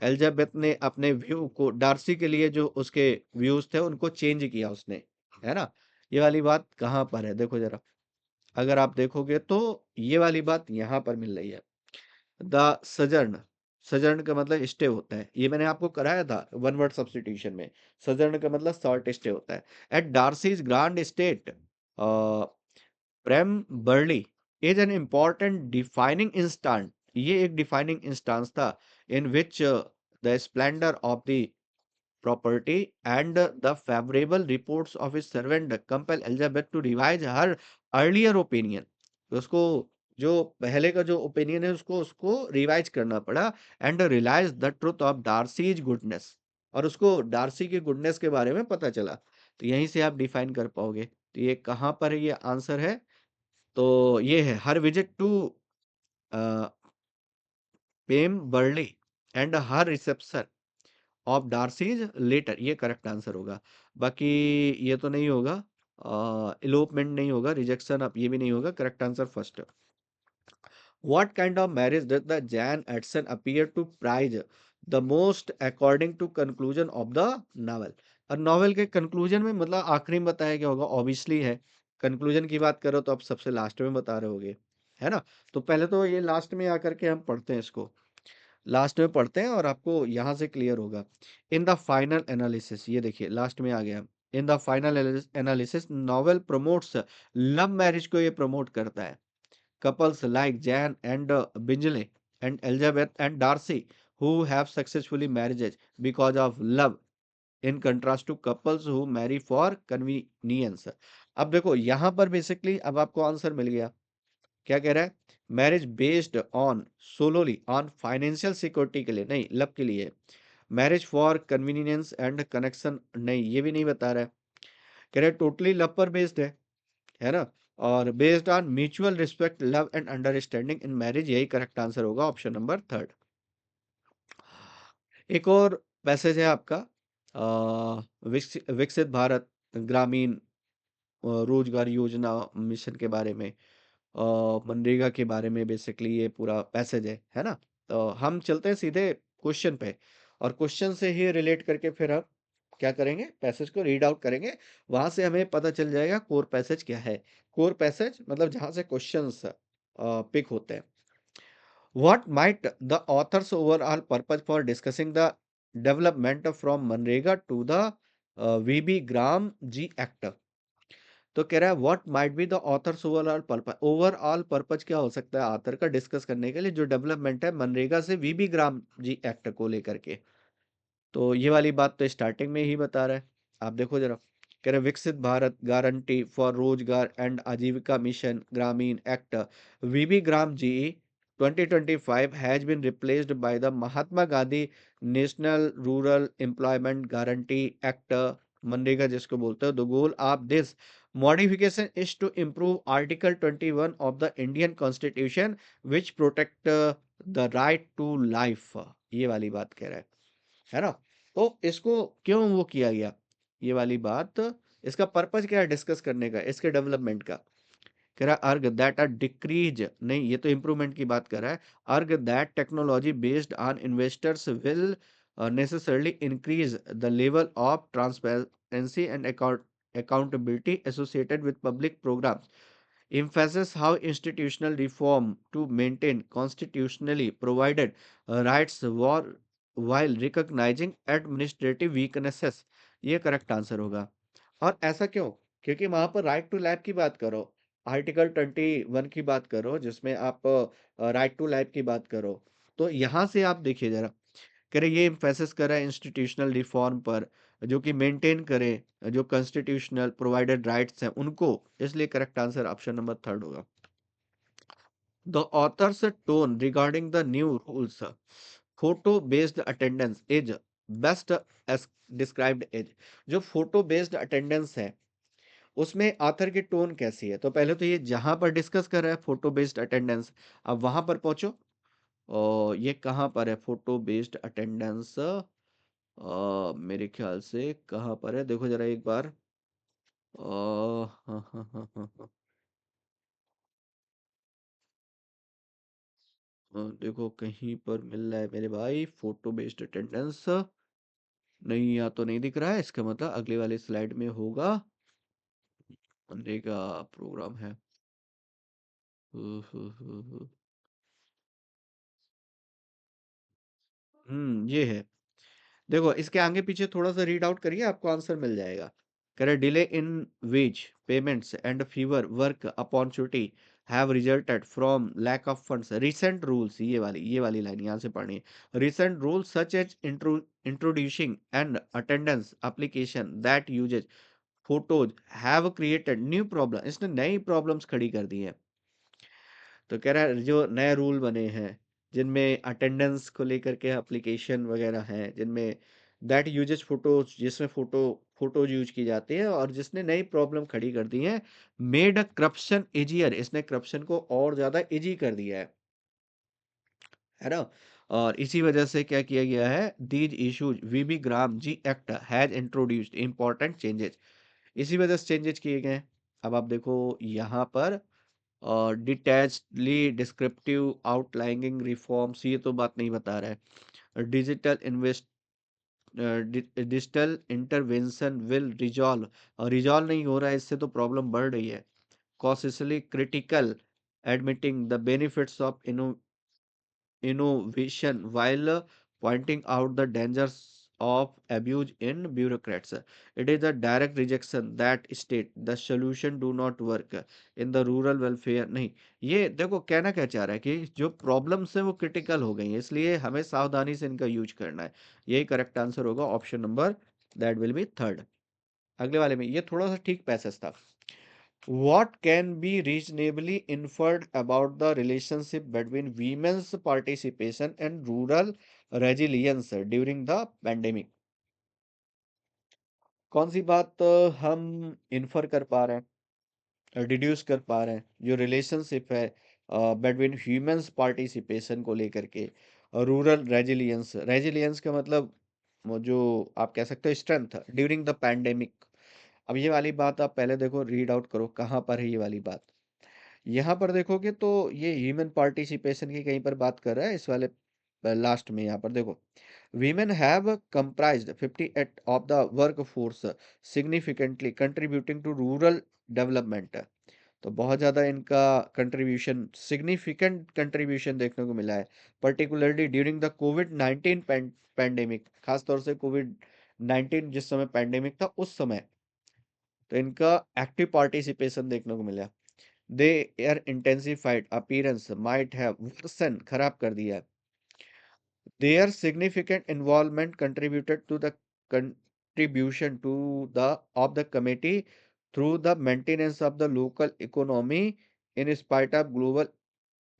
एलिजाबेथ ने अपने व्यू को डार्सी के लिए जो उसके व्यूज थे उनको चेंज किया उसने, है ना? ये वाली बात कहाँ पर है देखो जरा। अगर आप देखोगे तो ये वाली बात यहाँ पर मिल रही है। द सजर्न, सजर्न का मतलब स्टे होता है, ये मैंने आपको कराया था वन वर्ड सब्स्टिट्यूशन में। सजर्न का मतलब शॉर्ट स्टे होता है। At Darcy's grand state Pemberley is an important defining instant, ये एक डिफाइनिंग इंस्टांस था in which the splendour of the property and the favorable reports of his servant compel Elizabeth to revise her earlier opinion। तो उसको जो पहले का जो opinion है उसको उसको रिवाइज करना पड़ा and realise the truth of Darcy's goodness, और उसको डार्सी की गुडनेस के बारे में पता चला। तो यहीं से आप डिफाइन कर पाओगे। तो ये कहाँ पर है? ये आंसर है, तो ये है her visit to Pemberley and her reception of Darcy's letter, ये करेक्ट आंसर होगा। बाकी ये तो नहीं होगा, इलोपमेंट नहीं होगा, रिजेक्शन अब ये भी नहीं होगा। Correct answer first. What kind of marriage did the Jan Edson appear to prize the most according to conclusion of the novel? और नॉवेल के कंक्लूजन में मतलब आखिरी में बताया क्या होगा? ऑब्वियसली है। कंक्लूजन की बात करो तो आप सबसे लास्ट में बता रहे होगे, है ना? तो पहले तो ये लास्ट में आकर के हम पढ़ते हैं इसको, लास्ट में पढ़ते हैं और आपको यहाँ से क्लियर होगा। इन द फाइनल एनालिसिस, ये देखिए लास्ट में आ गया। In the final analysis novel promotes love marriage को, ये प्रमोट करता है। Couples like Jan and Bingley and Elizabeth and Darcy who have successfully marriages because of love in contrast to couples who marry for convenience। अब देखो यहाँ पर basically अब आपको आंसर मिल गया। क्या कह रहा है? Marriage based on solely on financial security के लिए नहीं, लव के लिए। Marriage for convenience and connection नहीं, ये भी नहीं बता रहा है। कह रहा है टोटली लव पर बेस्ड है ना? और based on mutual respect love and understanding in marriage, यही करेक्ट आंसर होगा, ऑप्शन नंबर 3। एक और पैसेज है आपका विकसित भारत ग्रामीण रोजगार योजना मिशन के बारे में, मनरेगा के बारे में बेसिकली ये पूरा पैसेज है ना? तो हम चलते हैं सीधे क्वेश्चन पे, और क्वेश्चन से ही रिलेट करके फिर हम क्या करेंगे? पैसेज को रीड आउट करेंगे। वहां से हमें पता चल जाएगा कोर पैसेज क्या है। कोर पैसेज मतलब जहां से क्वेश्चंस पिक होते हैं। What might the author's overall purpose for discussing the development from MNREGA to the VB Gram G act? तो कह रहा है what might be the author's overall purpose, overall purpose क्या हो सकता है ऑथर का डिस्कस करने के लिए जो डेवलपमेंट है मनरेगा से वीबी ग्राम जी एक्ट को लेकर के। तो ये वाली बात तो स्टार्टिंग में ही बता रहा है, आप देखो जरा। कह रहे Viksit Bharat guarantee for Rozgar and Ajeevika mission Gramin act VB Gram G 2025 has been replaced by the Mahatma Gandhi national rural employment guarantee act MNREGA जिसको बोलते हैं। The goal of this modification is to improve article 21 of the Indian constitution which protect the right to life, ये वाली बात कह रहा है ना? तो इसको क्यों वो किया गया, ये वाली बात, इसका पर्पज क्या है डिस्कस करने का, इसके डेवलपमेंट का? कह रहा है अर्ग दैट आर डिक्रीज नहीं, ये तो इंप्रूवमेंट की बात कर रहा है। अर्ग that technology based on investors will necessarily increase the level of transparency and accountability associated with public programs, emphasizes how institutional reform to maintain constitutionally provided rights were while recognizing administrative weaknesses, ये correct answer होगा। और ऐसा क्यों? क्योंकि वहां पर right to life की बात करो, आर्टिकल 21 की बात करो जिसमें आप राइट टू लाइफ की बात करो। तो यहां से आप देखिए जरा, कह रहे ये एम्फेसिस कर रहा है इंस्टीट्यूशनल रिफॉर्म पर जो कि मेंटेन करे जो कॉन्स्टिट्यूशनल प्रोवाइडेड राइट्स हैं उनको, इसलिए करेक्ट आंसर ऑप्शन नंबर 3 होगा। The author's tone regarding the new rules photo based attendance is best described as, जो फोटो बेस्ड अटेंडेंस है उसमें ऑथर की टोन कैसी है? तो पहले तो ये जहाँ पर डिस्कस कर रहा है फोटो बेस्ड अटेंडेंस, अब वहाँ पर पहुँचो। ये कहाँ पर है फोटो बेस्ड अटेंडेंस? मेरे ख्याल से कहाँ पर है? देखो ज़रा एक बार। हाँ, हाँ, हाँ, हाँ, हाँ। देखो कहीं पर मिल रहा है मेरे भाई फोटो बेस्ड अटेंडेंस। नहीं, यहाँ तो नहीं दिख रहा है, इसका मतलब अगले वाले स्लाइड में होगा। मंडे का प्रोग्राम है। हु। ये है। देखो इसके आगे पीछे थोड़ा सा रीड आउट करिए, आपको आंसर मिल जाएगा। कह रहे delay in wage payments and fewer work opportunity have resulted from lack of funds recent rules. ये वाली लाइन यहाँ से पढ़नी है। Recent rules such as introducing and attendance application that uses photos have created new problem. इसने नई problems खड़ी कर दी हैं। तो कह रहा है जो नए रूल बने हैं जिनमें अटेंडेंस को लेकर के एप्लीकेशन वगैरह हैं, जिनमें दैट यूजेस फोटोज, जिसमें फोटोज यूज की जाती है, और जिसने नई प्रॉब्लम खड़ी कर दी है। मेड अ करप्शन इजियर, इसने करप्शन को और ज्यादा इजी कर दिया है ना। और इसी वजह से क्या किया गया है, these issues VB Gram G act has introduced important changes. इसी वजह से चेंजेस किए गए हैं। अब आप देखो यहाँ पर डिटैचडली डिस्क्रिप्टिव आउटलाइनिंग रिफॉर्म्स, ये तो बात नहीं बता रहा है। डिजिटल इंटरवेंशन विल रिजॉल्व, और रिजॉल्व नहीं हो रहा है, इससे तो प्रॉब्लम बढ़ रही है। Cautiously critical admitting the benefits of innovation while pointing out the dangers of abuse in bureaucrats. It is a direct rejection that state the solution do not work in the rural welfare। नहीं, ये देखो कहना क्या चाह रहा है कि जो प्रॉब्लम्स है वो क्रिटिकल हो गई है, इसलिए हमें सावधानी से इनका यूज करना है। यही करेक्ट आंसर होगा, option number that will B third. अगले वाले में ये थोड़ा सा ठीक पैसेज था। What can be reasonably inferred about the relationship between women's participation and rural resilience during the pandemic? कौन सी बात हम इन्फर कर पा रहे हैं, डिड्यूस कर पा रहे हैं, जो रिलेशनशिप है बिटवीन ह्यूमंस पार्टिसिपेशन को लेकर के रूरल रेजिलियंस। रेजिलियंस का मतलब वो जो आप कह सकते हो स्ट्रेंथ ड्यूरिंग द पैंडेमिक। अब ये वाली बात आप पहले देखो, रीड आउट करो कहाँ पर है ये वाली बात। यहाँ पर देखोगे तो ये ह्यूमन पार्टिसिपेशन की कहीं पर बात कर रहा है, इस वाले लास्ट में यहाँ पर देखो। Women have comprised 58 of the workforce significantly contributing to rural development. तो बहुत ज़्यादा इनका कंट्रीब्यूशन, सिग्निफिकेंट कंट्रीब्यूशन देखने को मिला है, particularly during the covid pandemic. खासतौर से कोविड-19 जिस समय पैंडेमिक था उस समय, तो इनका एक्टिव पार्टिसिपेशन देखने को मिला। Their intensified appearance might have worsened, खराब कर दिया। Their significant involvement contributed to the contribution to the of the committee through the maintenance of the local economy in spite of global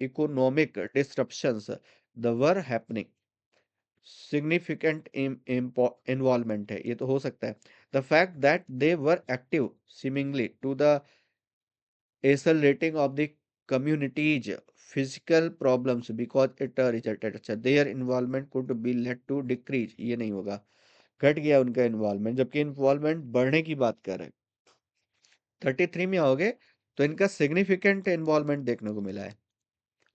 economic disruptions that were happening। Significant involvement है, ये तो हो सकता है। The fact that they were active seemingly to the accelerating of the community's physical problems because it resulted। अच्छा, their involvement could be led to decrease, ये नहीं होगा, घट गया उनका इन्वॉल्वमेंट, जबकि इन्वॉल्वमेंट बढ़ने की बात कर रहे हैं। 33 में आओगे तो इनका सिग्निफिकेंट इन्वॉल्वमेंट देखने को मिला है।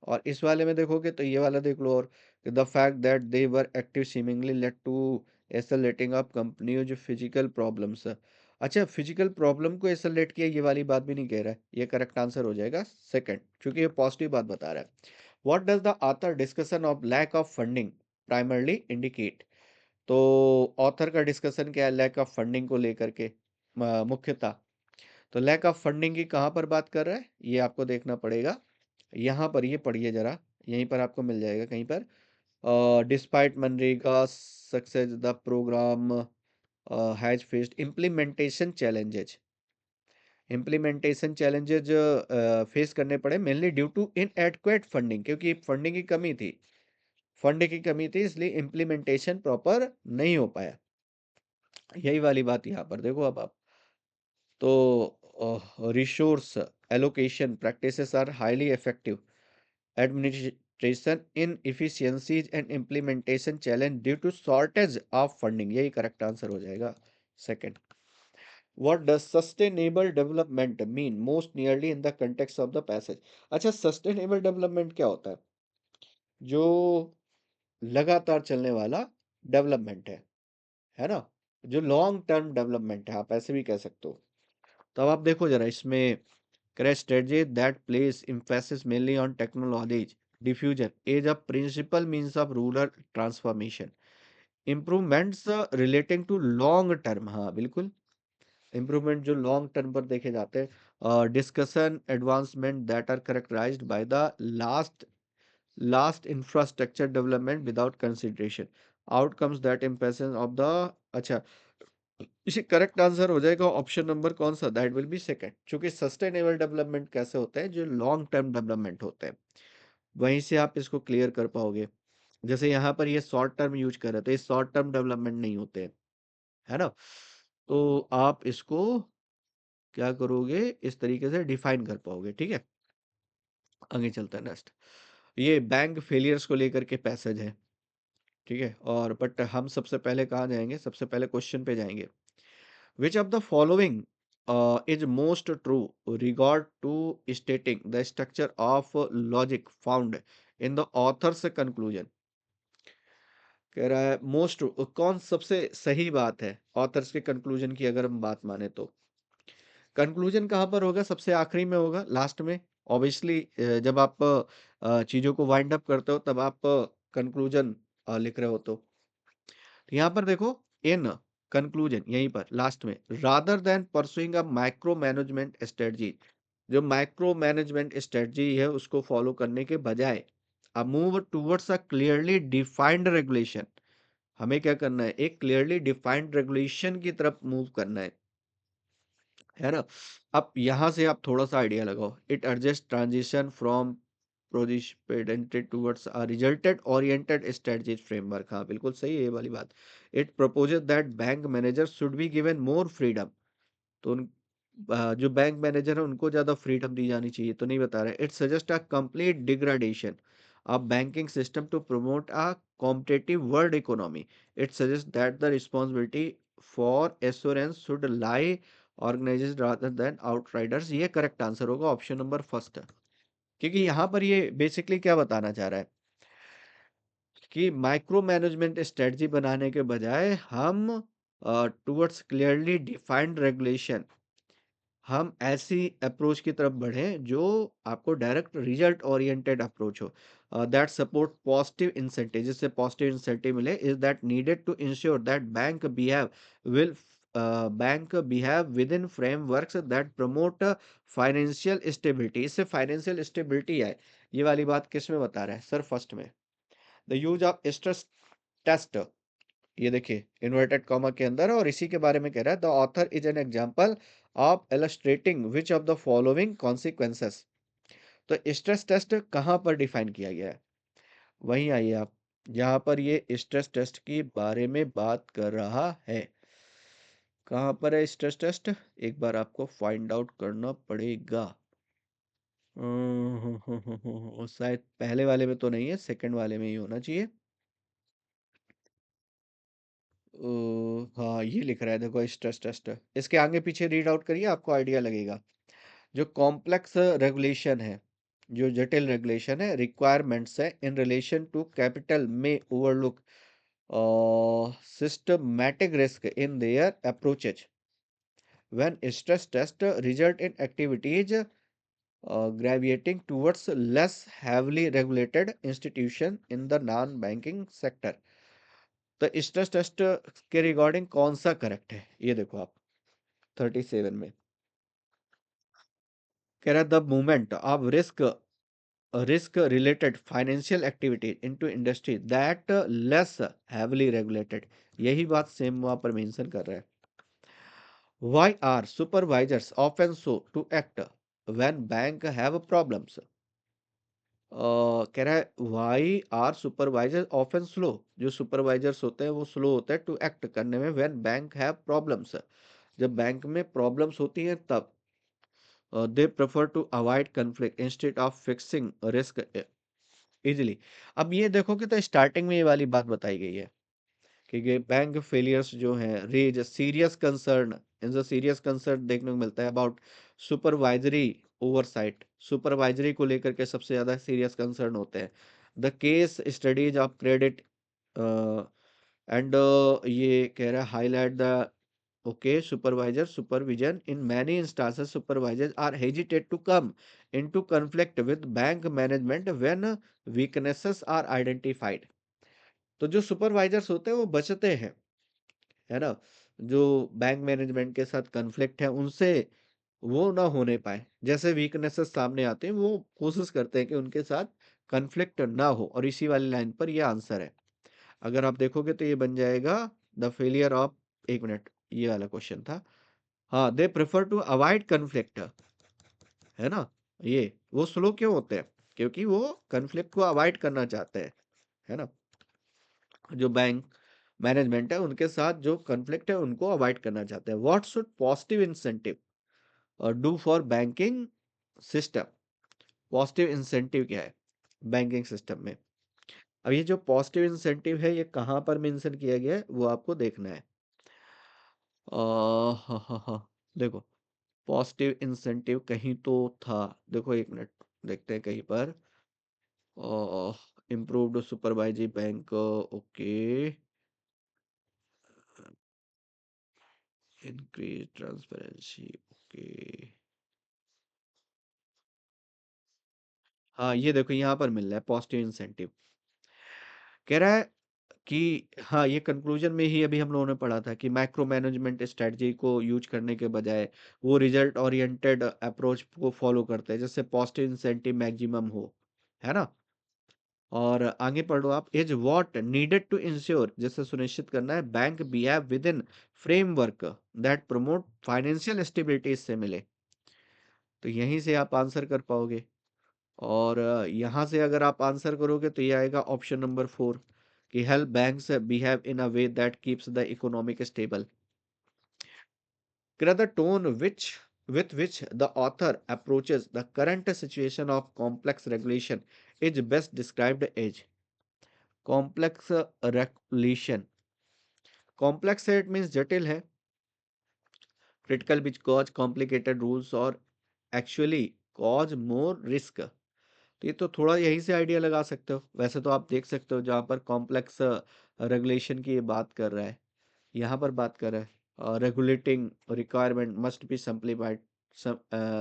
और इस वाले में देखोगे तो ये वाला देख लो, और the fact that they were active seemingly led to escalating up company जो फिजिकल प्रॉब्लम्स। अच्छा, फिजिकल प्रॉब्लम को एसलेट किया, ये वाली बात भी नहीं कह रहा है, ये करेक्ट आंसर हो जाएगा सेकंड, क्योंकि ये पॉजिटिव बात बता रहा है। What does the author discussion of lack of funding primarily indicate. तो ऑथर का डिस्कशन क्या है लैक ऑफ फंडिंग को लेकर के, मुख्यतः। तो लैक ऑफ फंडिंग की कहाँ पर बात कर रहा है, ये आपको देखना पड़ेगा। यहाँ पर ये पढ़िए जरा, यहीं पर आपको मिल जाएगा कहीं पर। Despite MNREGA success the programme has faced implementation challenges. Implementation challenges face करने पड़े mainly due to inadequate funding, क्योंकि फंडिंग की कमी थी। फंड की कमी थी, इसलिए इम्प्लीमेंटेशन प्रॉपर नहीं हो पाया। यही वाली बात यहाँ पर देखो अब आप। तो resource allocation practices are highly effective, administration inefficiencies and implementation challenge due to shortage of funding, यही करेक्ट आंसर हो जाएगा second. What does sustainable development mean most nearly in the context of the passage. अच्छा, sustainable development क्या होता है? जो लगातार चलने वाला डेवलपमेंट है ना? जो लॉन्ग टर्म डेवलपमेंट है, आप ऐसे भी कह सकते हो। तो अब आप देखो जरा इसमें, करे strategy that place emphasis mainly on technologies diffusion is a principal means of rural transformation, improvements relating to long term, हाँ बिल्कुल, इम्प्रूवमेंट जो लॉन्ग टर्म पर देखे जाते हैं, discussion advancement that are characterised by the last last infrastructure development without consideration outcomes that impassion of the, अच्छा, इसे correct answer हो जाएगा ऑप्शन नंबर कौन सा, दैट विल बी सेकंड, क्योंकि सस्टेनेबल डेवलपमेंट कैसे होते हैं, जो लॉन्ग टर्म डेवलपमेंट होते हैं, वहीं से आप इसको क्लियर कर पाओगे। जैसे यहाँ पर ये शॉर्ट टर्म यूज कर रहे थे, शॉर्ट टर्म डेवलपमेंट नहीं होते हैं, है ना? तो आप इसको क्या करोगे, इस तरीके से डिफाइन कर पाओगे, ठीक है। आगे चलता है नेक्स्ट, ये बैंक फेलियर्स को लेकर के पैसेज है, ठीक है, और बट हम सबसे पहले कहाँ जाएंगे, सबसे पहले क्वेश्चन पे जाएंगे। Which of the following is most true regard to stating the structure of logic found in the author's conclusion? कह रहा है मोस्ट, कौन सबसे सही बात है ऑथर्स के कंक्लूजन की, अगर हम बात माने तो कंक्लूजन कहाँ पर होगा, सबसे आखिरी में होगा, लास्ट में। ऑब्वियसली जब आप चीजों को वाइंड अप करते हो तब आप कंक्लूजन लिख रहे हो, तो यहाँ पर देखो, इन कंक्लूजन यहीं पर लास्ट में, rather than pursuing a micro management strategy, जो माइक्रो मैनेजमेंट स्ट्रेटजी है उसको फॉलो करने के बजाय अब move towards a clearly defined regulation, हमें क्या करना है, एक क्लियरली डिफाइंड रेगुलेशन की तरफ मूव करना है ना? अब यहाँ से आप थोड़ा सा आइडिया लगाओ, इट एडजस्ट ट्रांजिशन फ्रॉम प्रोडिपेंटेड towards a resulted oriented strategy framework, हाँ बिल्कुल सही है ये वाली बात। It proposes that bank manager should be given more freedom, तो जो बैंक मैनेजर है उनको ज्यादा फ्रीडम दी जानी चाहिए, तो नहीं बता रहे। It suggest a complete degradation of banking system to promote a competitive world economy. It suggest that the responsibility for assurance should lie organises rather than outriders, ये करेक्ट आंसर होगा ऑप्शन नंबर फर्स्ट, क्योंकि यहाँ पर ये basically क्या बताना चाह रहा है कि माइक्रो मैनेजमेंट स्ट्रेटजी बनाने के बजाय हम टुवर्ड्स क्लियरली डिफाइंड रेगुलेशन, हम ऐसी अप्रोच की तरफ बढ़ें जो आपको डायरेक्ट रिजल्ट ओरिएंटेड अप्रोच हो, दैट सपोर्ट पॉजिटिव इंसेंटिव, जिससे पॉजिटिव इंसेंटिव मिले, is that needed to ensure that will bank behave within frameworks that promote financial stability, इससे फाइनेंशियल स्टेबिलिटी है। ये वाली बात किस में बता रहा है सर, फर्स्ट में, the use of stress test, ये देखिए इन्वर्टेड कॉमा के अंदर है, और इसी के बारे में कह रहा है, the author is an example of illustrating which of the following consequences. तो स्ट्रेस टेस्ट कहाँ पर डिफाइन किया गया है, वहीं आइए आप, जहां पर ये स्ट्रेस टेस्ट के बारे में बात कर रहा है। कहाँ पर है स्ट्रेस टेस्ट, एक बार आपको फाइंड आउट करना पड़ेगा। शायद पहले वाले में तो नहीं है, सेकंड वाले में ही होना चाहिए। हाँ ये लिख रहा है, देखो स्ट्रेस टेस्ट, इसके आगे पीछे रीड आउट करिए, आपको आइडिया लगेगा। जो कॉम्प्लेक्स रेगुलेशन है, जो जटिल रेगुलेशन है, रिक्वायरमेंट्स है इन रिलेशन टू कैपिटल में overlook systematic risk in their approaches when stress test result in activities graviating towards less heavily regulated institution in the non-banking sector। तो stress test के regarding कौन सा correct है, ये देखो आप 37 में कह रहा है, the movement of risk related financial activity into industry that less heavily regulated, यही बात सेम वहां पर मेंशन कर रहा है। why are supervisors often so to act when bank have problems, कह रहा है why are supervisor often slow, जो सुपरवाइजर्स होते हैं वो स्लो होते हैं टू एक्ट करने में, व्हेन बैंक हैव प्रॉब्लम्स, जब बैंक में प्रॉब्लम्स होती हैं तब। They prefer to avoid conflict instead of fixing risk easily. अब ये देखोगे तो स्टार्टिंग में ये वाली बात बताई गई है कि बैंक फेलियर्स जो हैं raise serious concern, in the serious concern देखने को मिलता है अबाउट सुपरवाइजरी ओवरसाइट। सुपरवाइजरी को लेकर के सबसे ज्यादा सीरियस कंसर्न होते हैं। The case studies of credit and ये कह रहा है highlight the okay supervisor supervision in many instances supervisors are hesitate to come into conflict with bank management when weaknesses are identified. तो जो सुपरवाइजर्स होते हैं वो बचते हैं, है ना, जो बैंक मैनेजमेंट के साथ कॉन्फ्लिक्ट है उनसे वो ना होने पाए। जैसे वीकनेसेस सामने आते हैं वो कोशिश करते हैं कि उनके साथ कॉन्फ्लिक्ट ना हो, और इसी वाली लाइन पर ये आंसर है। अगर आप देखोगे तो ये बन जाएगा द फेलियर ऑफ, एक मिनट, ये वाला क्वेश्चन था। हाँ, they prefer to avoid conflict, है ना। ये वो स्लो क्यों होते हैं? क्योंकि वो कॉन्फ्लिक्ट को अवॉइड करना चाहते हैं, है ना। जो बैंक मैनेजमेंट है उनके साथ जो कॉन्फ्लिक्ट है उनको अवॉइड करना चाहते हैं। व्हाट शुड पॉजिटिव इंसेंटिव और do for banking system? Positive incentive क्या है बैंकिंग सिस्टम में? अब ये जो पॉजिटिव इंसेंटिव है ये कहाँ पर मेंशन किया गया है वो आपको देखना है। हाँ हाँ हाँ, देखो पॉजिटिव इंसेंटिव कहीं तो था, देखो एक मिनट, देखते हैं कहीं पर। Improved supervisory bank, okay, increase transparency, okay. हाँ, ये देखो यहाँ पर मिल रहा है पॉजिटिव इंसेंटिव। कह रहा है कि हाँ, ये कंक्लूजन में ही अभी हम लोगों ने पढ़ा था कि माइक्रो मैनेजमेंट स्ट्रेटजी को यूज करने के बजाय वो रिजल्ट ओरिएंटेड अप्रोच को फॉलो करते हैं, जिससे पॉजिटिव इंसेंटिव मैक्सिमम हो, है ना। और आगे पढ़ो आप, is what needed to ensure, जिससे सुनिश्चित करना है bank behave within framework that promote financial stability, इससे मिले। तो यहीं से आप आंसर कर पाओगे। और यहाँ से अगर आप आंसर करोगे तो ये आएगा ऑप्शन नंबर 4 कि help banks behave in a way that keeps the economic stable. The tone with which the author approaches the current situation of complex regulation is best described as complex regulation। complex है, it means जटिल है। critical which cause complicated rules और actually cause more risk। तो ये तो थोड़ा यहीं से आइडिया लगा सकते हो। वैसे तो आप देख सकते हो जहाँ पर कॉम्प्लेक्स रेगुलेशन की ये बात कर रहा है, यहाँ पर बात कर रहा है regulating requirement must be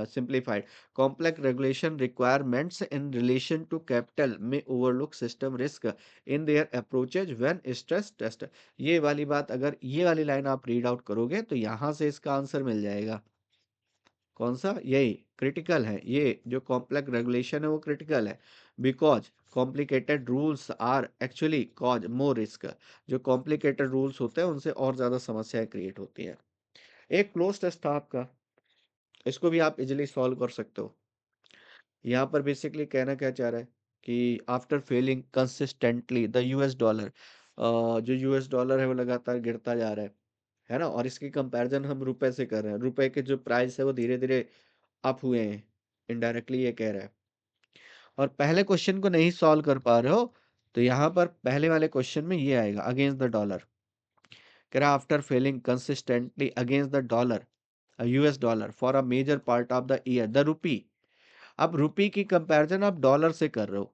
simplified। complex regulation requirements in relation to capital may overlook system risk in their approaches when stress test। ये वाली बात, अगर ये वाली लाइन आप रीड आउट करोगे तो यहाँ से इसका आंसर मिल जाएगा। कौन सा? यही क्रिटिकल है, ये जो कॉम्प्लेक्स रेगुलेशन है वो क्रिटिकल है। Because complicated rules are actually cause more risk. जो कॉम्प्लिकेटेड रूल्स होते हैं उनसे और ज्यादा समस्याएं क्रिएट होती हैं। एक क्लोज टेस्ट था आपका, इसको भी आप इजिली सॉल्व कर सकते हो। यहाँ पर बेसिकली कहना क्या चाह रहा है कि after falling consistently the US dollar, जो यूएस डॉलर है वो लगातार गिरता जा रहा है ना। और इसकी कंपैरिजन हम रुपए से कर रहे हैं, रुपए के जो प्राइस है वो धीरे धीरे अप हुए हैं, इनडायरेक्टली ये कह रहा है। और पहले क्वेश्चन को नहीं सॉल्व कर पा रहे हो तो यहाँ पर पहले वाले क्वेश्चन में ये आएगा अगेंस्ट द डॉलर। कह रहा after falling consistently against the dollar, US dollar for a major part of the year the rupee. अब रूपी की कंपैरिजन आप डॉलर से कर रहे हो,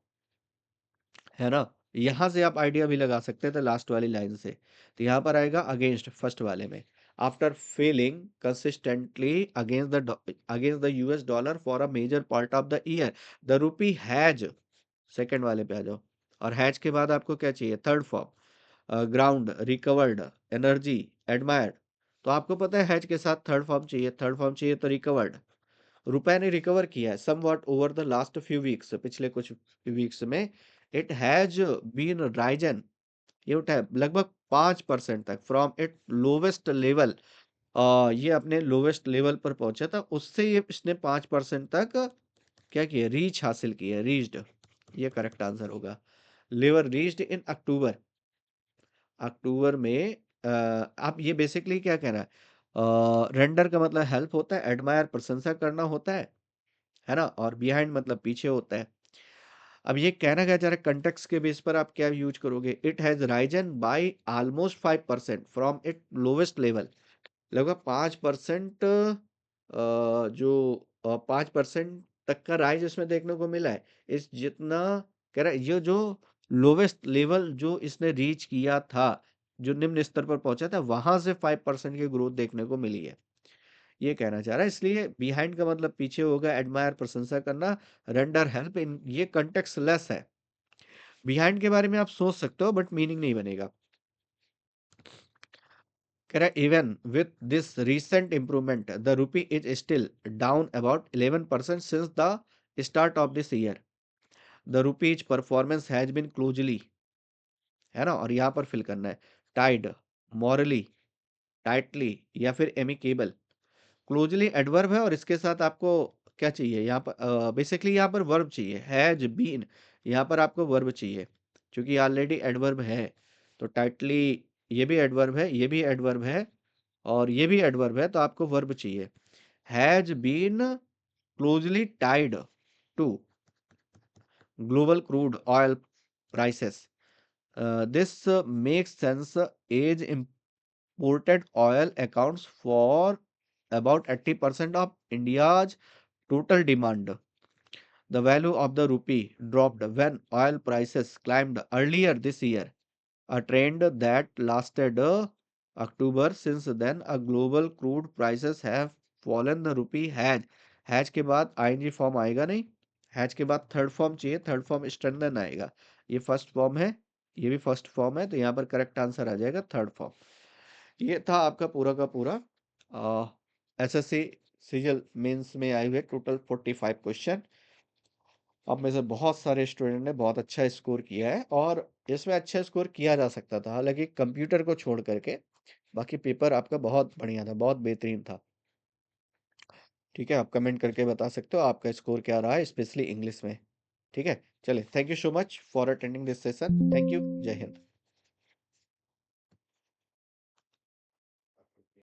है ना। यहां से आप आइडिया भी लगा सकते थे लास्ट वाली लाइन से। तो यहाँ पर आएगा अगेंस्ट फर्स्ट वाले में। After falling consistently against the US dollar for a major part of the year the rupee has, second वाले पे आ जाओ। और हैज के बाद आपको क्या चाहिए? Third form, ground, recovered, energy, admired. तो आपको पता है हैज के साथ थर्ड फॉर्म चाहिए, थर्ड फॉर्म चाहिए तो रिकवर्ड। रुपए ने रिकवर किया है somewhat over the last few weeks, पिछले कुछ वीक्स में। इट हैज बीन राइजन, ये उठा है लगभग 5% तक फ्रॉम इट लोवेस्ट लेवल। ये अपने लोवेस्ट लेवल पर पहुंचा था, उससे ये इसने 5% तक क्या किया? रीच हासिल की है, रीच्ड। ये करेक्ट आंसर होगा। लेवल रीच्ड इन अक्टूबर। अक्टूबर में आप ये बेसिकली क्या कह रहा है? रेंडर का मतलब हेल्प होता है, एडमायर प्रशंसा करना होता है ना? और बिहाइंड मतलब पीछे होता है। अब ये कहना क्या चाह रहा है, कंटेक्स्ट के बेस पर आप क्या यूज करोगे? It has risen by almost 5% from it lowest level. लगभग 5% जो 5% तक का राइज इसमें देखने को मिला है। इस जितना कह रहा है, ये जो लोवेस्ट लेवल जो इसने रीच किया था, जो निम्न स्तर पर पहुंचा था, वहां से 5% की ग्रोथ देखने को मिली है, ये कहना चाह रहा है। इसलिए बिहाइंड का मतलब पीछे होगा, एडमायर प्रशंसा करना, रेंडर हेल्प, इन ये कंटेक्स्ट लेस है। बिहाइंड के बारे में आप सोच सकते हो बट मीनिंग नहीं बनेगा। कह रहा है even with this recent improvement the rupee is still down about 11% since the start of this year. The rupee's performance has been closely, है ना, और यहाँ पर फिल करना है, tied, morally, tightly या फिर amicable। क्लोजली एडवर्ब है और इसके साथ आपको क्या चाहिए यहाँ पर, बेसिकली यहाँ पर वर्ब चाहिए, हैज बीन, यहाँ पर आपको वर्ब चाहिए क्योंकि ऑलरेडी एडवर्ब है। तो टाइटली ये भी एडवर्ब है, ये भी एडवर्ब है और ये भी एडवर्ब है, तो आपको वर्ब चाहिए। Has been closely tied to global crude oil prices. This makes sense as imported oil accounts for about 80% of India's total demand. The value of the rupee dropped when oil prices climbed earlier this year, a trend that lasted October. Since then, a global crude prices have fallen. The rupee has के बाद ING form आएगा नहीं, has के बाद third form चाहिए, third form strengthen आएगा। ये first form है, ये भी फर्स्ट फॉर्म है, तो यहाँ पर करेक्ट आंसर आ जाएगा थर्ड फॉर्म। ये था आपका पूरा का पूरा एसएससी सीजल मेंस में आए हुए टोटल 45 क्वेश्चन। अब में से बहुत सारे स्टूडेंट ने बहुत अच्छा स्कोर किया है और इसमें अच्छा स्कोर किया जा सकता था, हालांकि कंप्यूटर को छोड़ करके बाकी पेपर आपका बहुत बढ़िया था, बहुत बेहतरीन था। ठीक है, आप कमेंट करके बता सकते हो आपका स्कोर क्या रहा है, स्पेशली इंग्लिश में। ठीक है, चलिए, thank you so much for attending this session. Thank you, जय हिंद।